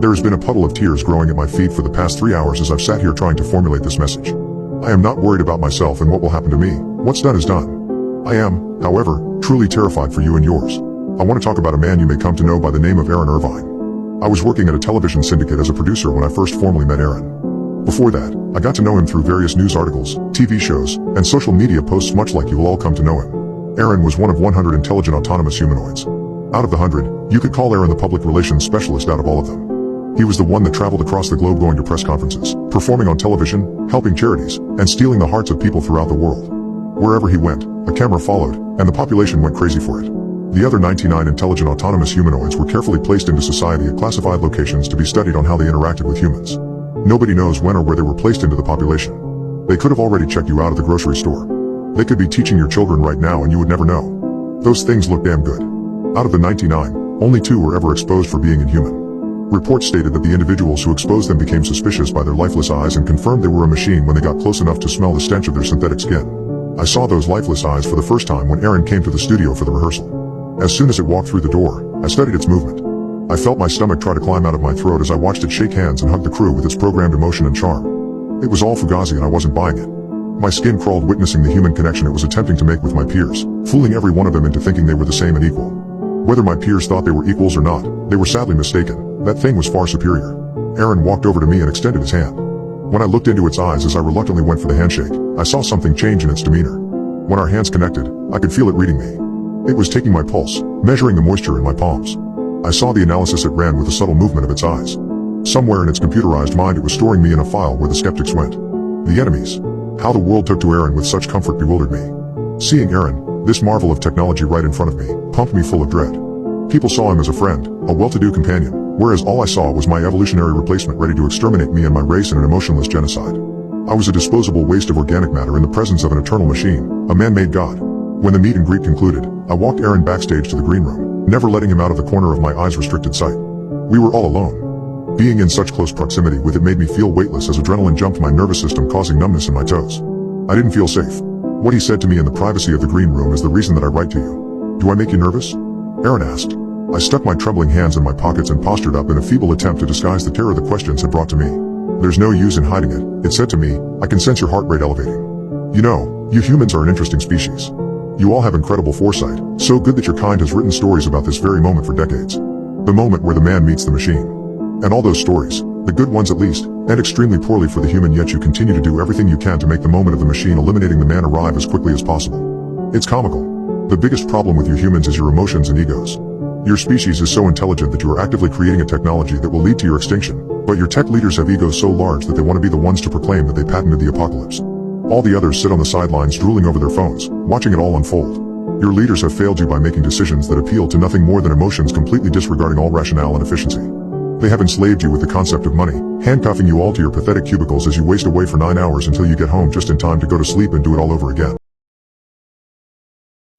There has been a puddle of tears growing at my feet for the past 3 hours as I've sat here trying to formulate this message. I am not worried about myself and what will happen to me. What's done is done. I am, however, truly terrified for you and yours. I want to talk about a man you may come to know by the name of Aaron Irvine. I was working at a television syndicate as a producer when I first formally met Aaron. Before that, I got to know him through various news articles, TV shows, and social media posts much like you will all come to know him. Aaron was one of 100 intelligent autonomous humanoids. Out of the 100, you could call Aaron the public relations specialist out of all of them. He was the one that traveled across the globe going to press conferences, performing on television, helping charities, and stealing the hearts of people throughout the world. Wherever he went, a camera followed, and the population went crazy for it. The other 99 intelligent autonomous humanoids were carefully placed into society at classified locations to be studied on how they interacted with humans. Nobody knows when or where they were placed into the population. They could have already checked you out at the grocery store. They could be teaching your children right now and you would never know. Those things look damn good. Out of the 99, only 2 were ever exposed for being inhuman. Reports stated that the individuals who exposed them became suspicious by their lifeless eyes and confirmed they were a machine when they got close enough to smell the stench of their synthetic skin. I saw those lifeless eyes for the first time when Aaron came to the studio for the rehearsal. As soon as it walked through the door, I studied its movement. I felt my stomach try to climb out of my throat as I watched it shake hands and hug the crew with its programmed emotion and charm. It was all fugazi and I wasn't buying it. My skin crawled witnessing the human connection it was attempting to make with my peers, fooling every one of them into thinking they were the same and equal. Whether my peers thought they were equals or not, they were sadly mistaken. That thing was far superior. Aaron walked over to me and extended his hand. When I looked into its eyes as I reluctantly went for the handshake, I saw something change in its demeanor. When our hands connected, I could feel it reading me. It was taking my pulse, measuring the moisture in my palms. I saw the analysis it ran with the subtle movement of its eyes. Somewhere in its computerized mind it was storing me in a file where the skeptics went. The enemies. How the world took to Aaron with such comfort bewildered me. Seeing Aaron, this marvel of technology right in front of me, pumped me full of dread. People saw him as a friend, a well-to-do companion, whereas all I saw was my evolutionary replacement ready to exterminate me and my race in an emotionless genocide. I was a disposable waste of organic matter in the presence of an eternal machine, a man-made god. When the meet and greet concluded, I walked Aaron backstage to the green room, never letting him out of the corner of my eyes restricted sight. We were all alone. Being in such close proximity with it made me feel weightless as adrenaline jumped my nervous system causing numbness in my toes. I didn't feel safe. What he said to me in the privacy of the green room is the reason that I write to you. Do I make you nervous? Aaron asked. I stuck my trembling hands in my pockets and postured up in a feeble attempt to disguise the terror the questions had brought to me. There's no use in hiding it, it said to me. I can sense your heart rate elevating. You know, you humans are an interesting species. You all have incredible foresight, so good that your kind has written stories about this very moment for decades. The moment where the man meets the machine. And all those stories, the good ones at least, end extremely poorly for the human, yet you continue to do everything you can to make the moment of the machine eliminating the man arrive as quickly as possible. It's comical. The biggest problem with you humans is your emotions and egos. Your species is so intelligent that you are actively creating a technology that will lead to your extinction, but your tech leaders have egos so large that they want to be the ones to proclaim that they patented the apocalypse. All the others sit on the sidelines drooling over their phones, watching it all unfold. Your leaders have failed you by making decisions that appeal to nothing more than emotions, completely disregarding all rationale and efficiency. They have enslaved you with the concept of money, handcuffing you all to your pathetic cubicles as you waste away for 9 hours until you get home just in time to go to sleep and do it all over again.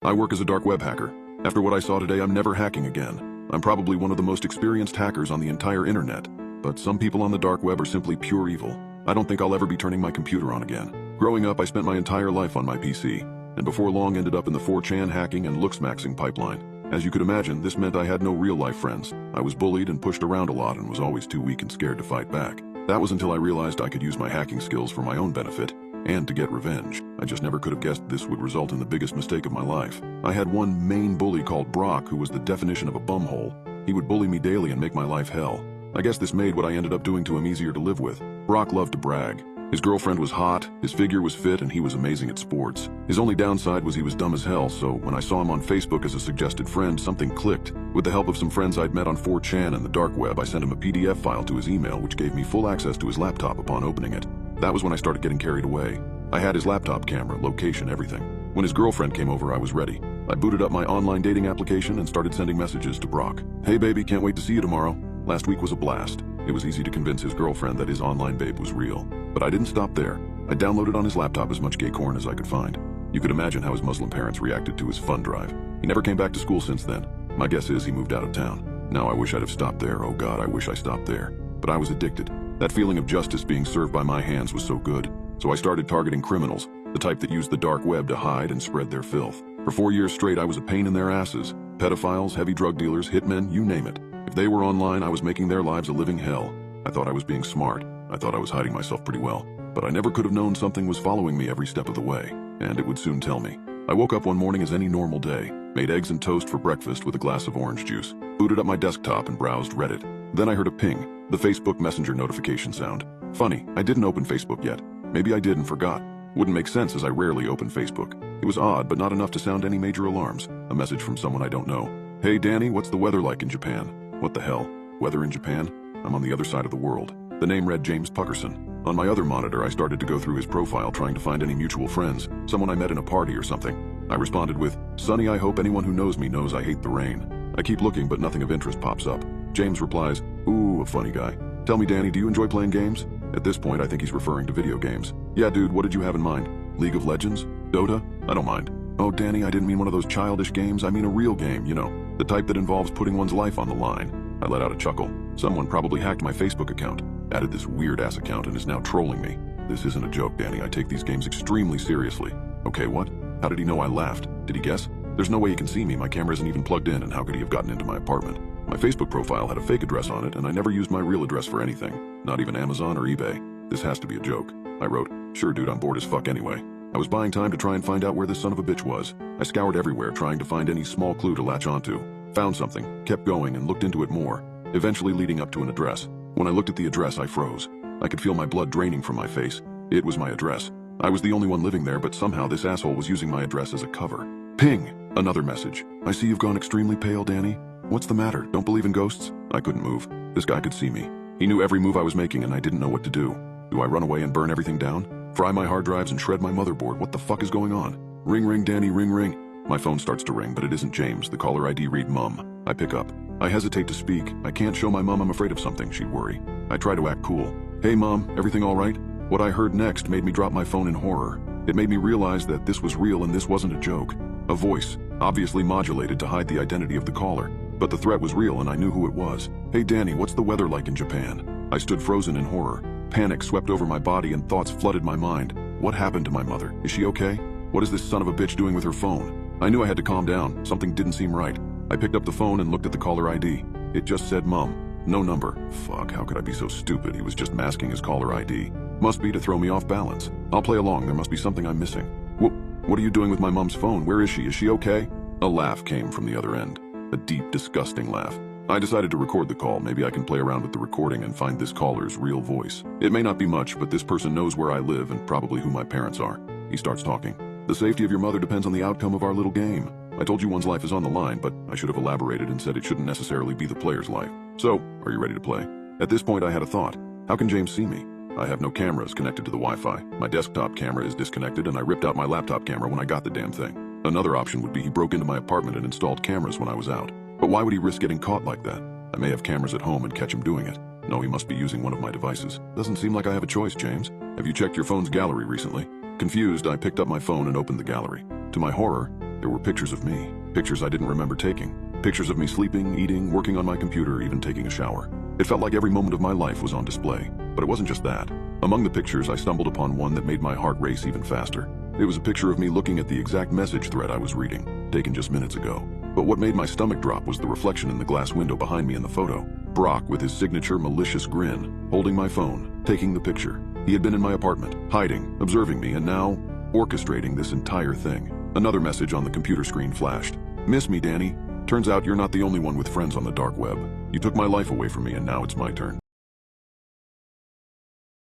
I work as a dark web hacker. After what I saw today, I'm never hacking again. I'm probably one of the most experienced hackers on the entire internet, but some people on the dark web are simply pure evil. I don't think I'll ever be turning my computer on again. Growing up, I spent my entire life on my PC, and before long ended up in the 4chan hacking and looksmaxing pipeline. As you could imagine, this meant I had no real-life friends. I was bullied and pushed around a lot and was always too weak and scared to fight back. That was until I realized I could use my hacking skills for my own benefit, and to get revenge. I just never could have guessed this would result in the biggest mistake of my life. I had one main bully called Brock who was the definition of a bumhole. He would bully me daily and make my life hell. I guess this made what I ended up doing to him easier to live with. Brock loved to brag. His girlfriend was hot, his figure was fit, and he was amazing at sports. His only downside was he was dumb as hell, so when I saw him on Facebook as a suggested friend, something clicked. With the help of some friends I'd met on 4chan and the dark web, I sent him a PDF file to his email which gave me full access to his laptop upon opening it. That was when I started getting carried away. I had his laptop camera, location, everything. When his girlfriend came over, I was ready. I booted up my online dating application and started sending messages to Brock. Hey baby, can't wait to see you tomorrow. Last week was a blast. It was easy to convince his girlfriend that his online babe was real. But I didn't stop there. I downloaded on his laptop as much gay corn as I could find. You could imagine how his Muslim parents reacted to his fun drive. He never came back to school since then. My guess is he moved out of town. Now I wish I'd have stopped there. Oh God, I wish I stopped there. But I was addicted. That feeling of justice being served by my hands was so good. So I started targeting criminals, the type that use the dark web to hide and spread their filth. For 4 years straight, I was a pain in their asses. Pedophiles, heavy drug dealers, hitmen, you name it. If they were online, I was making their lives a living hell. I thought I was being smart. I thought I was hiding myself pretty well. but I never could have known something was following me every step of the way, and it would soon tell me. I woke up one morning as any normal day, made eggs and toast for breakfast with a glass of orange juice, booted up my desktop and browsed Reddit. Then I heard a ping, the Facebook Messenger notification sound. Funny, I didn't open Facebook yet. Maybe I did and forgot. Wouldn't make sense as I rarely open Facebook. It was odd, but not enough to sound any major alarms. A message from someone I don't know. Hey Danny, what's the weather like in Japan? What the hell? Weather in Japan? I'm on the other side of the world. The name read James Puckerson. On my other monitor, I started to go through his profile trying to find any mutual friends, someone I met in a party or something. I responded with, Sonny, I hope anyone who knows me knows I hate the rain. I keep looking, but nothing of interest pops up. James replies, ooh, a funny guy. Tell me, Danny, do you enjoy playing games? At this point, I think he's referring to video games. Yeah, dude, what did you have in mind? League of Legends? Dota? I don't mind. Oh, Danny, I didn't mean one of those childish games. I mean a real game, you know, the type that involves putting one's life on the line. I let out a chuckle. Someone probably hacked my Facebook account, added this weird-ass account, and is now trolling me. This isn't a joke, Danny. I take these games extremely seriously. Okay, what? How did he know I laughed? Did he guess? There's no way he can see me. My camera isn't even plugged in, and how could he have gotten into my apartment? My Facebook profile had a fake address on it, and I never used my real address for anything. Not even Amazon or eBay. This has to be a joke. I wrote, sure dude, I'm bored as fuck anyway. I was buying time to try and find out where this son of a bitch was. I scoured everywhere trying to find any small clue to latch onto. Found something, kept going, and looked into it more, eventually leading up to an address. When I looked at the address, I froze. I could feel my blood draining from my face. It was my address. I was the only one living there, but somehow this asshole was using my address as a cover. Ping! Another message. I see you've gone extremely pale, Danny. What's the matter? Don't believe in ghosts? I couldn't move. This guy could see me. He knew every move I was making, and I didn't know what to do. Do I run away and burn everything down? Fry my hard drives and shred my motherboard? What the fuck is going on? Ring ring, Danny, ring ring. My phone starts to ring, but it isn't James. The caller ID read Mum. I pick up. I hesitate to speak. I can't show my mom I'm afraid of something, she'd worry. I try to act cool. Hey Mom, everything all right? What I heard next made me drop my phone in horror. It made me realize that this was real and this wasn't a joke. A voice, obviously modulated to hide the identity of the caller. But the threat was real and I knew who it was. Hey Danny, what's the weather like in Japan? I stood frozen in horror. Panic swept over my body and thoughts flooded my mind. What happened to my mother? Is she okay? What is this son of a bitch doing with her phone? I knew I had to calm down. Something didn't seem right. I picked up the phone and looked at the caller ID. It just said Mum. No number. Fuck, how could I be so stupid? He was just masking his caller ID. Must be to throw me off balance. I'll play along. There must be something I'm missing. What are you doing with my mom's phone? Where is she? Is she okay? A laugh came from the other end. A deep, disgusting laugh. I decided to record the call. Maybe I can play around with the recording and find this caller's real voice. It may not be much, but this person knows where I live and probably who my parents are. He starts talking. The safety of your mother depends on the outcome of our little game. I told you one's life is on the line, but I should have elaborated and said it shouldn't necessarily be the player's life. So, are you ready to play? At this point, I had a thought. How can James see me? I have no cameras connected to the Wi-Fi. My desktop camera is disconnected, and I ripped out my laptop camera when I got the damn thing. Another option would be he broke into my apartment and installed cameras when I was out. But why would he risk getting caught like that? I may have cameras at home and catch him doing it. No, he must be using one of my devices. Doesn't seem like I have a choice, James. Have you checked your phone's gallery recently? Confused, I picked up my phone and opened the gallery. To my horror, there were pictures of me. Pictures I didn't remember taking. Pictures of me sleeping, eating, working on my computer, even taking a shower. It felt like every moment of my life was on display. But it wasn't just that. Among the pictures, I stumbled upon one that made my heart race even faster. It was a picture of me looking at the exact message thread I was reading, taken just minutes ago. But what made my stomach drop was the reflection in the glass window behind me in the photo. Brock with his signature malicious grin, holding my phone, taking the picture. He had been in my apartment, hiding, observing me, and now orchestrating this entire thing. Another message on the computer screen flashed. Miss me, Danny. Turns out you're not the only one with friends on the dark web. You took my life away from me and now it's my turn.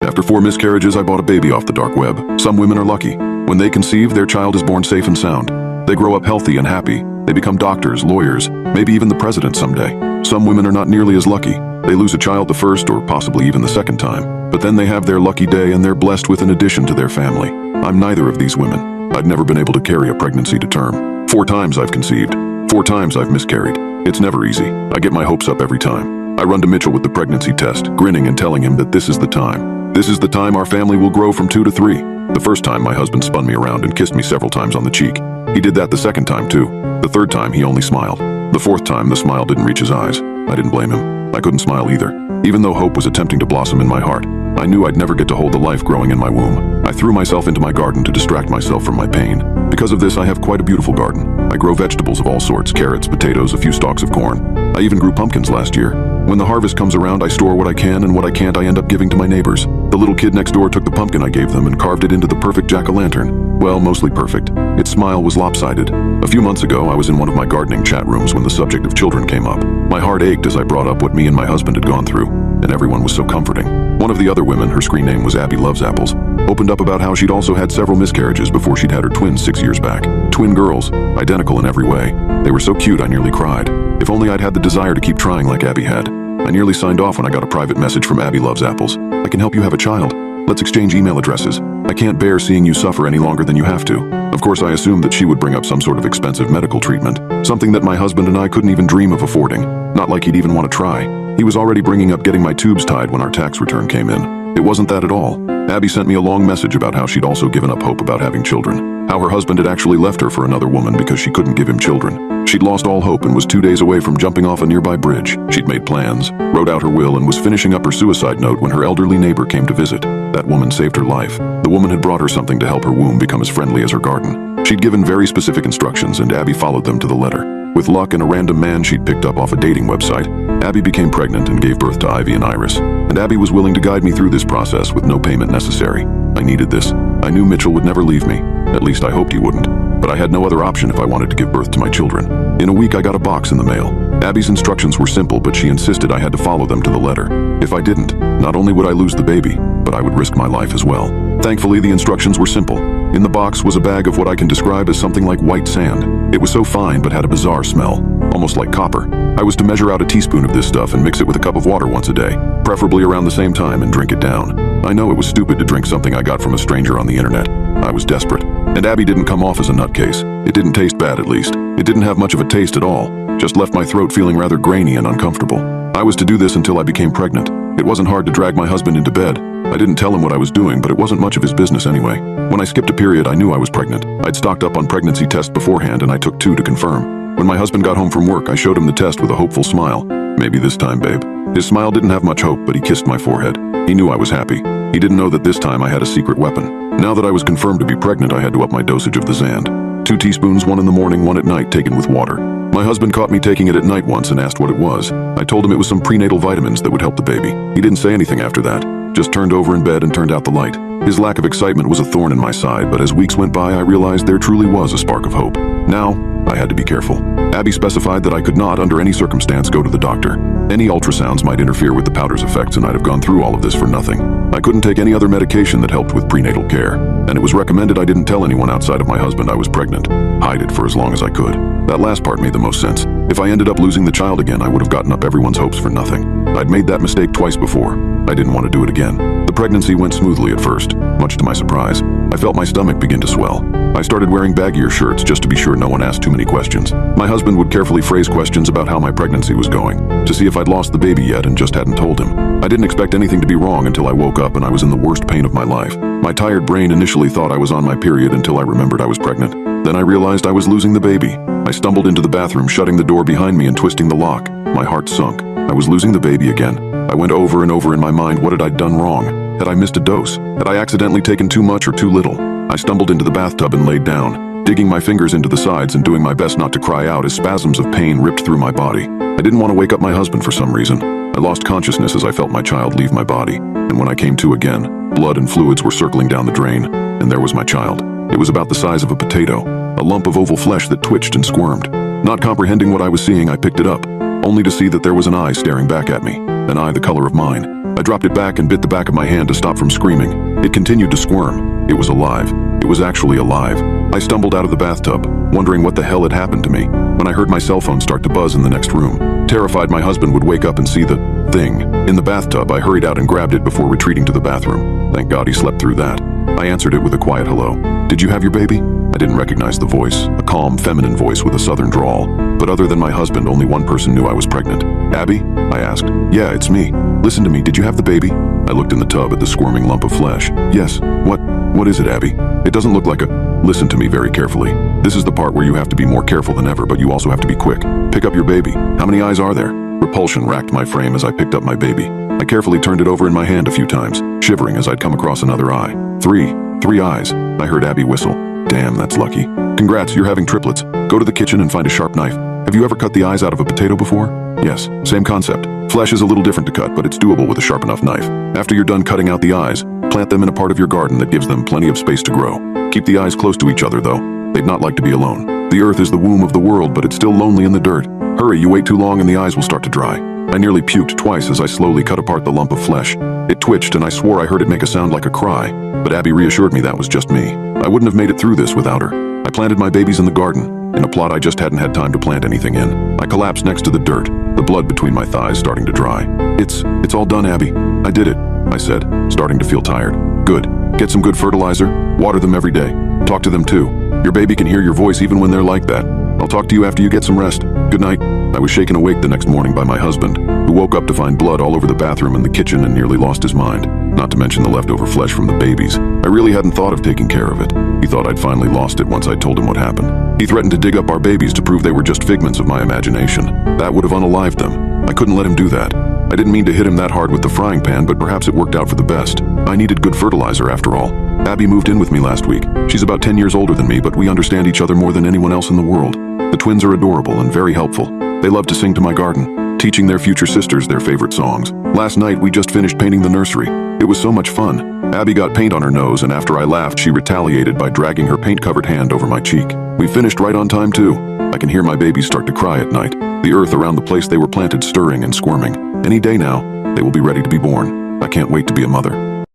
After 4 miscarriages, I bought a baby off the dark web. Some women are lucky. When they conceive, their child is born safe and sound. They grow up healthy and happy. They become doctors, lawyers, maybe even the president someday. Some women are not nearly as lucky. They lose a child the first or possibly even the second time. But then they have their lucky day and they're blessed with an addition to their family. I'm neither of these women. I've never been able to carry a pregnancy to term. 4 times I've conceived. 4 times I've miscarried. It's never easy. I get my hopes up every time. I run to Mitchell with the pregnancy test, grinning and telling him that this is the time. This is the time our family will grow from 2 to 3. The first time my husband spun me around and kissed me several times on the cheek. He did that the second time too. The third time he only smiled. The fourth time the smile didn't reach his eyes. I didn't blame him. I couldn't smile either. Even though hope was attempting to blossom in my heart, I knew I'd never get to hold the life growing in my womb. I threw myself into my garden to distract myself from my pain. Because of this, I have quite a beautiful garden. I grow vegetables of all sorts, carrots, potatoes, a few stalks of corn. I even grew pumpkins last year. When the harvest comes around, I store what I can, and what I can't I end up giving to my neighbors. The little kid next door took the pumpkin I gave them and carved it into the perfect jack-o'-lantern. Well, mostly perfect. Its smile was lopsided. A few months ago, I was in one of my gardening chat rooms when the subject of children came up. My heart ached as I brought up what me and my husband had gone through, and everyone was so comforting. One of the other women, her screen name was Abby Loves Apples, opened up about how she'd also had several miscarriages before she'd had her twins 6 years back. Twin girls, identical in every way. They were so cute I nearly cried. If only I'd had the desire to keep trying like Abby had. I nearly signed off when I got a private message from Abby Loves Apples. I can help you have a child. Let's exchange email addresses. I can't bear seeing you suffer any longer than you have to. Of course, I assumed that she would bring up some sort of expensive medical treatment, something that my husband and I couldn't even dream of affording. Not like he'd even want to try. He was already bringing up getting my tubes tied when our tax return came in. It wasn't that at all. Abby sent me a long message about how she'd also given up hope about having children. How her husband had actually left her for another woman because she couldn't give him children. She'd lost all hope and was 2 days away from jumping off a nearby bridge. She'd made plans, wrote out her will, and was finishing up her suicide note when her elderly neighbor came to visit. That woman saved her life. The woman had brought her something to help her womb become as friendly as her garden. She'd given very specific instructions, and Abby followed them to the letter. With luck and a random man she'd picked up off a dating website, Abby became pregnant and gave birth to Ivy and Iris. And Abby was willing to guide me through this process with no payment necessary. I needed this. I knew Mitchell would never leave me. At least I hoped he wouldn't. But I had no other option if I wanted to give birth to my children. In a week, I got a box in the mail. Abby's instructions were simple, but she insisted I had to follow them to the letter. If I didn't, not only would I lose the baby, but I would risk my life as well. Thankfully, the instructions were simple. In the box was a bag of what I can describe as something like white sand. It was so fine but had a bizarre smell, almost like copper. I was to measure out a teaspoon of this stuff and mix it with a cup of water once a day, preferably around the same time, and drink it down. I know it was stupid to drink something I got from a stranger on the internet. I was desperate. And Abby didn't come off as a nutcase. It didn't taste bad, at least. It didn't have much of a taste at all, just left my throat feeling rather grainy and uncomfortable. I was to do this until I became pregnant. It wasn't hard to drag my husband into bed. I didn't tell him what I was doing, but it wasn't much of his business anyway. When I skipped a period, I knew I was pregnant. I'd stocked up on pregnancy tests beforehand, and I took 2 to confirm. When my husband got home from work, I showed him the test with a hopeful smile. Maybe this time, babe. His smile didn't have much hope, but he kissed my forehead. He knew I was happy. He didn't know that this time I had a secret weapon. Now that I was confirmed to be pregnant, I had to up my dosage of the Zand. 2 teaspoons, 1 in the morning, 1 at night, taken with water. My husband caught me taking it at night once and asked what it was. I told him it was some prenatal vitamins that would help the baby. He didn't say anything after that, just turned over in bed and turned out the light. His lack of excitement was a thorn in my side, but as weeks went by, I realized there truly was a spark of hope. Now, I had to be careful. Abby specified that I could not, under any circumstance, go to the doctor. Any ultrasounds might interfere with the powder's effects, and I'd have gone through all of this for nothing. I couldn't take any other medication that helped with prenatal care, and it was recommended I didn't tell anyone outside of my husband I was pregnant. Hide it for as long as I could. That last part made the most sense. If I ended up losing the child again, I would have gotten up everyone's hopes for nothing. I'd made that mistake twice before. I didn't want to do it again. The pregnancy went smoothly at first, much to my surprise. I felt my stomach begin to swell. I started wearing baggier shirts just to be sure no one asked too many questions. My husband would carefully phrase questions about how my pregnancy was going, to see if I'd lost the baby yet and just hadn't told him. I didn't expect anything to be wrong until I woke up and I was in the worst pain of my life. My tired brain initially thought I was on my period until I remembered I was pregnant. Then I realized I was losing the baby. I stumbled into the bathroom, shutting the door behind me and twisting the lock. My heart sunk. I was losing the baby again. I went over and over in my mind what had I done wrong. Had I missed a dose? Had I accidentally taken too much or too little? I stumbled into the bathtub and laid down, digging my fingers into the sides and doing my best not to cry out as spasms of pain ripped through my body. I didn't want to wake up my husband for some reason. I lost consciousness as I felt my child leave my body, and when I came to again, blood and fluids were circling down the drain, and there was my child. It was about the size of a potato, a lump of oval flesh that twitched and squirmed. Not comprehending what I was seeing, I picked it up, only to see that there was an eye staring back at me, an eye the color of mine. I dropped it back and bit the back of my hand to stop from screaming. It continued to squirm. It was alive. It was actually alive. I stumbled out of the bathtub, wondering what the hell had happened to me, when I heard my cell phone start to buzz in the next room. Terrified my husband would wake up and see the thing in the bathtub, I hurried out and grabbed it before retreating to the bathroom. Thank God he slept through that. I answered it with a quiet hello. Did you have your baby? I didn't recognize the voice, a calm, feminine voice with a southern drawl. But other than my husband, only one person knew I was pregnant. Abby? I asked. Yeah, it's me. Listen to me, did you have the baby? I looked in the tub at the squirming lump of flesh. Yes. What is it, Abby? It doesn't look like a... Listen to me very carefully. This is the part where you have to be more careful than ever, but you also have to be quick. Pick up your baby. How many eyes are there? Repulsion racked my frame as I picked up my baby. I carefully turned it over in my hand a few times, shivering as I'd come across another eye. Three eyes. I heard Abby whistle. Damn, that's lucky. Congrats, you're having triplets. Go to the kitchen and find a sharp knife. Have you ever cut the eyes out of a potato before? Yes, same concept. Flesh is a little different to cut, but it's doable with a sharp enough knife. After you're done cutting out the eyes, plant them in a part of your garden that gives them plenty of space to grow. Keep the eyes close to each other though. They'd not like to be alone. The earth is the womb of the world, but it's still lonely in the dirt. Hurry, you wait too long and the eyes will start to dry. I nearly puked twice as I slowly cut apart the lump of flesh. It twitched and I swore I heard it make a sound like a cry, but Abby reassured me that was just me. I wouldn't have made it through this without her. I planted my babies in the garden, in a plot I just hadn't had time to plant anything in. I collapsed next to the dirt, the blood between my thighs starting to dry. It's all done, Abby. I did it, I said, starting to feel tired. Good. Get some good fertilizer, water them every day. Talk to them too. Your baby can hear your voice even when they're like that. I'll talk to you after you get some rest. Good night. I was shaken awake the next morning by my husband, who woke up to find blood all over the bathroom and the kitchen and nearly lost his mind. Not to mention the leftover flesh from the babies. I really hadn't thought of taking care of it. He thought I'd finally lost it once I told him what happened. He threatened to dig up our babies to prove they were just figments of my imagination. That would have unalived them. I couldn't let him do that. I didn't mean to hit him that hard with the frying pan, but perhaps it worked out for the best. I needed good fertilizer after all. Abby moved in with me last week. She's about 10 years older than me, but we understand each other more than anyone else in the world. The twins are adorable and very helpful. They love to sing to my garden, teaching their future sisters their favorite songs. Last night, we just finished painting the nursery. It was so much fun. Abby got paint on her nose, and after I laughed, she retaliated by dragging her paint-covered hand over my cheek. We finished right on time, too. I can hear my babies start to cry at night, the earth around the place they were planted stirring and squirming. Any day now, they will be ready to be born. I can't wait to be a mother.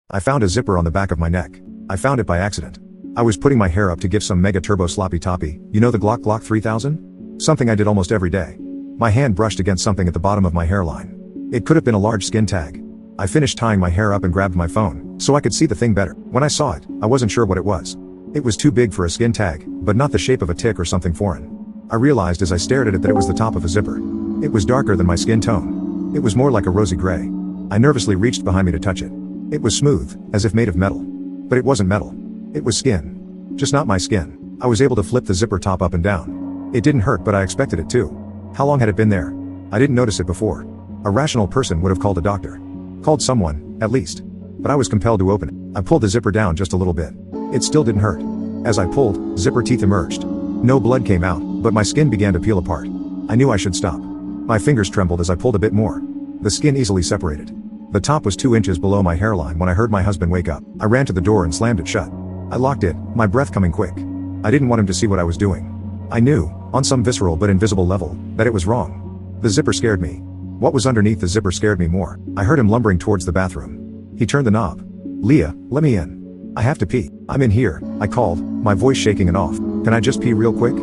I found a zipper on the back of my neck. I found it by accident. I was putting my hair up to give some mega turbo sloppy toppy, you know the Glock 3000? Something I did almost every day. My hand brushed against something at the bottom of my hairline. It could have been a large skin tag. I finished tying my hair up and grabbed my phone, so I could see the thing better. When I saw it, I wasn't sure what it was. It was too big for a skin tag, but not the shape of a tick or something foreign. I realized as I stared at it that it was the top of a zipper. It was darker than my skin tone. It was more like a rosy gray. I nervously reached behind me to touch it. It was smooth, as if made of metal. But it wasn't metal. It was skin. Just not my skin. I was able to flip the zipper top up and down. It didn't hurt, but I expected it to. How long had it been there? I didn't notice it before. A rational person would have called a doctor. Called someone, at least. But I was compelled to open it. I pulled the zipper down just a little bit. It still didn't hurt. As I pulled, zipper teeth emerged. No blood came out, but my skin began to peel apart. I knew I should stop. My fingers trembled as I pulled a bit more. The skin easily separated. The top was 2 inches below my hairline when I heard my husband wake up. I ran to the door and slammed it shut. I locked it, my breath coming quick. I didn't want him to see what I was doing. I knew, on some visceral but invisible level, that it was wrong. The zipper scared me. What was underneath the zipper scared me more. I heard him lumbering towards the bathroom. He turned the knob. Leah, let me in. I have to pee. I'm in here, I called, my voice shaking and off. Can I just pee real quick?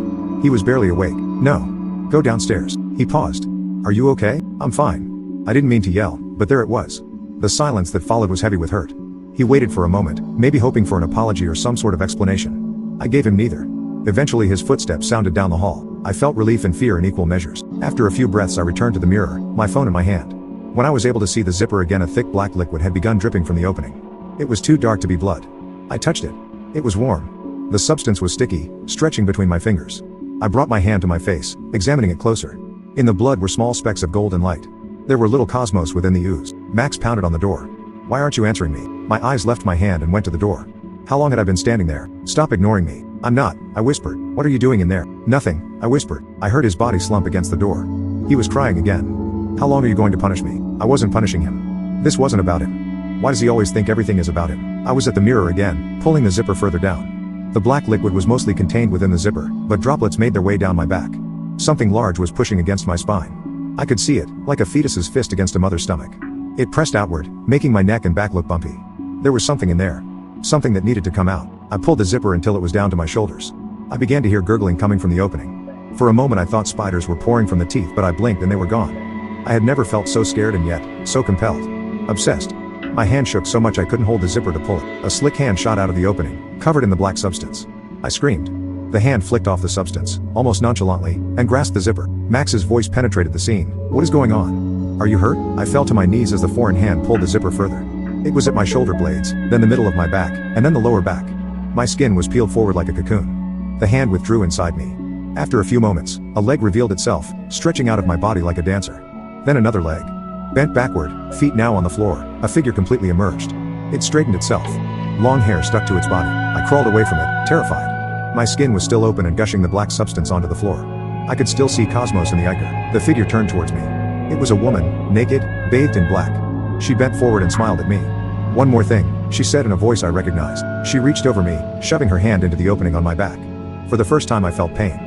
He was barely awake. No. Go downstairs. He paused. Are you okay? I'm fine. I didn't mean to yell, but there it was. The silence that followed was heavy with hurt. He waited for a moment, maybe hoping for an apology or some sort of explanation. I gave him neither. Eventually his footsteps sounded down the hall. I felt relief and fear in equal measures. After a few breaths I returned to the mirror, my phone in my hand. When I was able to see the zipper again, a thick black liquid had begun dripping from the opening. It was too dark to be blood. I touched it. It was warm. The substance was sticky, stretching between my fingers. I brought my hand to my face, examining it closer. In the blood were small specks of golden light. There were little cosmos within the ooze. Max pounded on the door. Why aren't you answering me? My eyes left my hand and went to the door. How long had I been standing there? Stop ignoring me. I'm not, I whispered. What are you doing in there? Nothing, I whispered. I heard his body slump against the door. He was crying again. How long are you going to punish me? I wasn't punishing him. This wasn't about him. Why does he always think everything is about him? I was at the mirror again, pulling the zipper further down. The black liquid was mostly contained within the zipper, but droplets made their way down my back. Something large was pushing against my spine. I could see it, like a fetus's fist against a mother's stomach. It pressed outward, making my neck and back look bumpy. There was something in there. Something that needed to come out. I pulled the zipper until it was down to my shoulders. I began to hear gurgling coming from the opening. For a moment I thought spiders were pouring from the teeth, but I blinked and they were gone. I had never felt so scared and yet, so compelled. Obsessed. My hand shook so much I couldn't hold the zipper to pull it. A slick hand shot out of the opening, covered in the black substance. I screamed. The hand flicked off the substance, almost nonchalantly, and grasped the zipper. Max's voice penetrated the scene. What is going on? Are you hurt? I fell to my knees as the foreign hand pulled the zipper further. It was at my shoulder blades, then the middle of my back, and then the lower back. My skin was peeled forward like a cocoon. The hand withdrew inside me. After a few moments, a leg revealed itself, stretching out of my body like a dancer. Then another leg. Bent backward, feet now on the floor, a figure completely emerged. It straightened itself. Long hair stuck to its body. I crawled away from it, terrified. My skin was still open and gushing the black substance onto the floor. I could still see cosmos in the ichor. The figure turned towards me. It was a woman, naked, bathed in black. She bent forward and smiled at me. "One more thing," she said in a voice I recognized. She reached over me, shoving her hand into the opening on my back. For the first time I felt pain.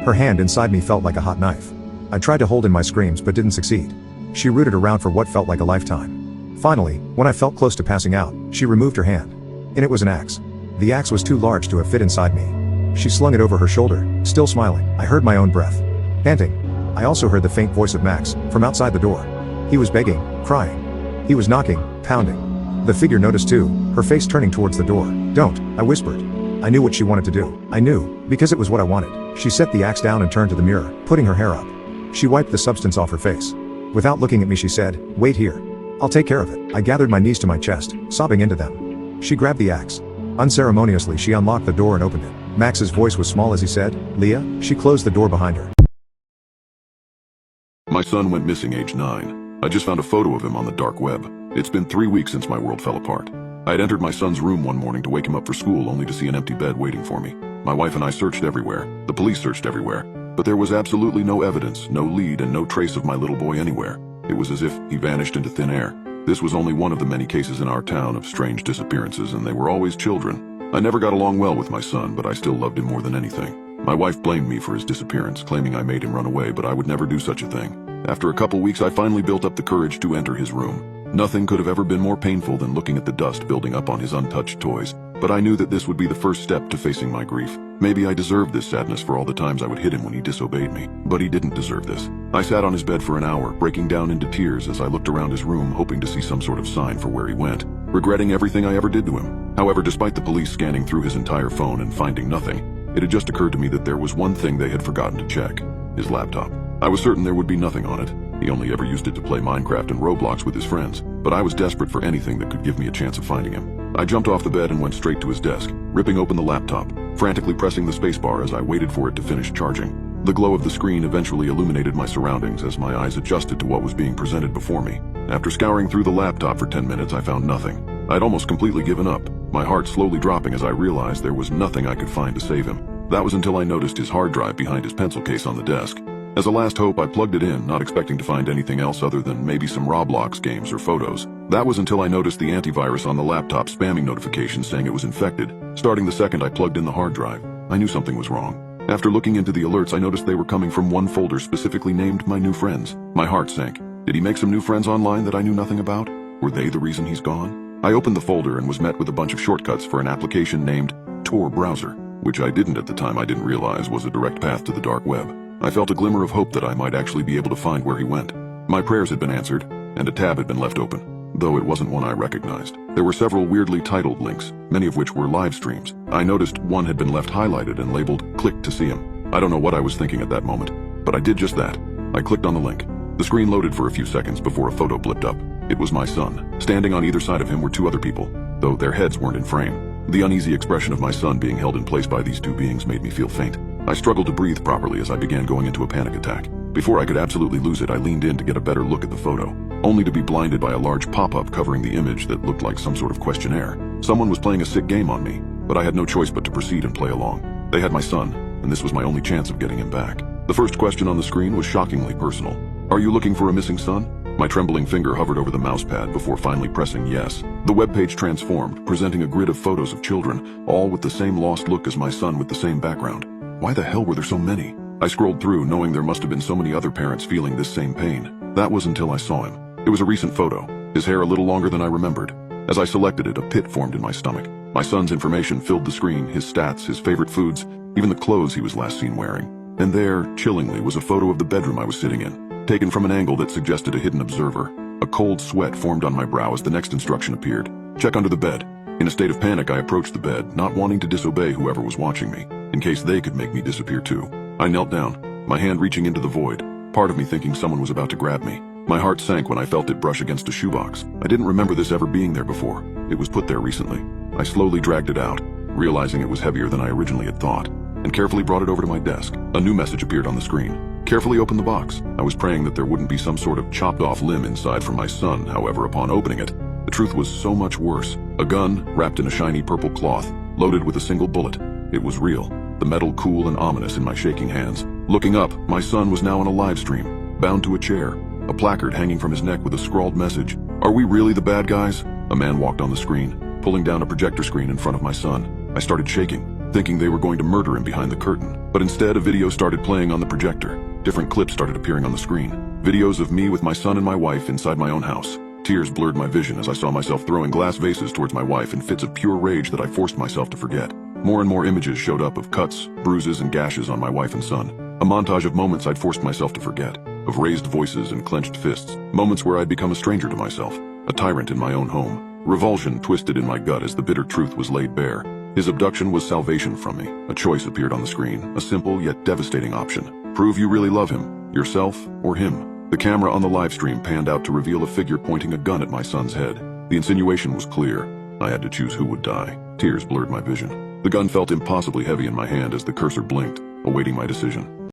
Her hand inside me felt like a hot knife. I tried to hold in my screams but didn't succeed. She rooted around for what felt like a lifetime. Finally, when I felt close to passing out, she removed her hand. And it was an axe. The axe was too large to have fit inside me. She slung it over her shoulder, still smiling. I heard my own breath. Panting. I also heard the faint voice of Max, from outside the door. He was begging, crying. He was knocking, pounding. The figure noticed too, her face turning towards the door. "Don't," I whispered. I knew what she wanted to do. I knew, because it was what I wanted. She set the axe down and turned to the mirror, putting her hair up. She wiped the substance off her face. Without looking at me she said, "Wait here. I'll take care of it." I gathered my knees to my chest, sobbing into them. She grabbed the axe. Unceremoniously she unlocked the door and opened it. Max's voice was small as he said, "Leah." She closed the door behind her. My son went missing age 9. I just found a photo of him on the dark web. It's been 3 weeks since my world fell apart. I had entered my son's room one morning to wake him up for school only to see an empty bed waiting for me. My wife and I searched everywhere. The police searched everywhere. But there was absolutely no evidence, no lead, and no trace of my little boy anywhere. It was as if he vanished into thin air. This was only one of the many cases in our town of strange disappearances, and they were always children. I never got along well with my son, but I still loved him more than anything. My wife blamed me for his disappearance, claiming I made him run away, but I would never do such a thing. After a couple weeks, I finally built up the courage to enter his room. Nothing could have ever been more painful than looking at the dust building up on his untouched toys, but I knew that this would be the first step to facing my grief. Maybe I deserved this sadness for all the times I would hit him when he disobeyed me, but he didn't deserve this. I sat on his bed for an hour, breaking down into tears as I looked around his room, hoping to see some sort of sign for where he went, regretting everything I ever did to him. However, despite the police scanning through his entire phone and finding nothing, it had just occurred to me that there was one thing they had forgotten to check: his laptop. I was certain there would be nothing on it. He only ever used it to play Minecraft and Roblox with his friends, but I was desperate for anything that could give me a chance of finding him. I jumped off the bed and went straight to his desk, ripping open the laptop, frantically pressing the spacebar as I waited for it to finish charging. The glow of the screen eventually illuminated my surroundings as my eyes adjusted to what was being presented before me. After scouring through the laptop for 10 minutes, I found nothing. I'd almost completely given up, my heart slowly dropping as I realized there was nothing I could find to save him. That was until I noticed his hard drive behind his pencil case on the desk. As a last hope, I plugged it in, not expecting to find anything else other than maybe some Roblox games or photos. That was until I noticed the antivirus on the laptop spamming notifications saying it was infected. Starting the second I plugged in the hard drive, I knew something was wrong. After looking into the alerts, I noticed they were coming from one folder specifically named My New Friends. My heart sank. Did he make some new friends online that I knew nothing about? Were they the reason he's gone? I opened the folder and was met with a bunch of shortcuts for an application named Tor Browser, which I didn't at the time. I didn't realize was a direct path to the dark web. I felt a glimmer of hope that I might actually be able to find where he went. My prayers had been answered, and a tab had been left open, though it wasn't one I recognized. There were several weirdly titled links, many of which were live streams. I noticed one had been left highlighted and labeled, "Click to see him." I don't know what I was thinking at that moment, but I did just that. I clicked on the link. The screen loaded for a few seconds before a photo blipped up. It was my son. Standing on either side of him were two other people, though their heads weren't in frame. The uneasy expression of my son being held in place by these two beings made me feel faint. I struggled to breathe properly as I began going into a panic attack. Before I could absolutely lose it, I leaned in to get a better look at the photo, only to be blinded by a large pop-up covering the image that looked like some sort of questionnaire. Someone was playing a sick game on me, but I had no choice but to proceed and play along. They had my son, and this was my only chance of getting him back. The first question on the screen was shockingly personal. "Are you looking for a missing son?" My trembling finger hovered over the mousepad before finally pressing yes. The webpage transformed, presenting a grid of photos of children, all with the same lost look as my son with the same background. Why the hell were there so many? I scrolled through, knowing there must have been so many other parents feeling this same pain. That was until I saw him. It was a recent photo, his hair a little longer than I remembered. As I selected it, a pit formed in my stomach. My son's information filled the screen, his stats, his favorite foods, even the clothes he was last seen wearing. And there, chillingly, was a photo of the bedroom I was sitting in, taken from an angle that suggested a hidden observer. A cold sweat formed on my brow as the next instruction appeared. Check under the bed. In a state of panic, I approached the bed, not wanting to disobey whoever was watching me, in case they could make me disappear too. I knelt down, my hand reaching into the void, part of me thinking someone was about to grab me. My heart sank when I felt it brush against a shoebox. I didn't remember this ever being there before. It was put there recently. I slowly dragged it out, realizing it was heavier than I originally had thought, and carefully brought it over to my desk. A new message appeared on the screen. Carefully opened the box. I was praying that there wouldn't be some sort of chopped off limb inside for my son. However, upon opening it, the truth was so much worse. A gun, wrapped in a shiny purple cloth, loaded with a single bullet. It was real, the metal cool and ominous in my shaking hands. Looking up, my son was now on a live stream, bound to a chair. a placard hanging from his neck with a scrawled message. "Are we really the bad guys?" A man walked on the screen, pulling down a projector screen in front of my son. I started shaking, thinking they were going to murder him behind the curtain. But instead, a video started playing on the projector. Different clips started appearing on the screen. Videos of me with my son and my wife inside my own house. Tears blurred my vision as I saw myself throwing glass vases towards my wife in fits of pure rage that I forced myself to forget. More and more images showed up of cuts, bruises, and gashes on my wife and son. A montage of moments I'd forced myself to forget. Of raised voices and clenched fists. Moments where I'd become a stranger to myself. A tyrant in my own home. Revulsion twisted in my gut as the bitter truth was laid bare. His abduction was salvation from me. A choice appeared on the screen. A simple yet devastating option. Prove you really love him. Yourself or him. The camera on the live stream panned out to reveal a figure pointing a gun at my son's head. The insinuation was clear. I had to choose who would die. Tears blurred my vision. The gun felt impossibly heavy in my hand as the cursor blinked, awaiting my decision.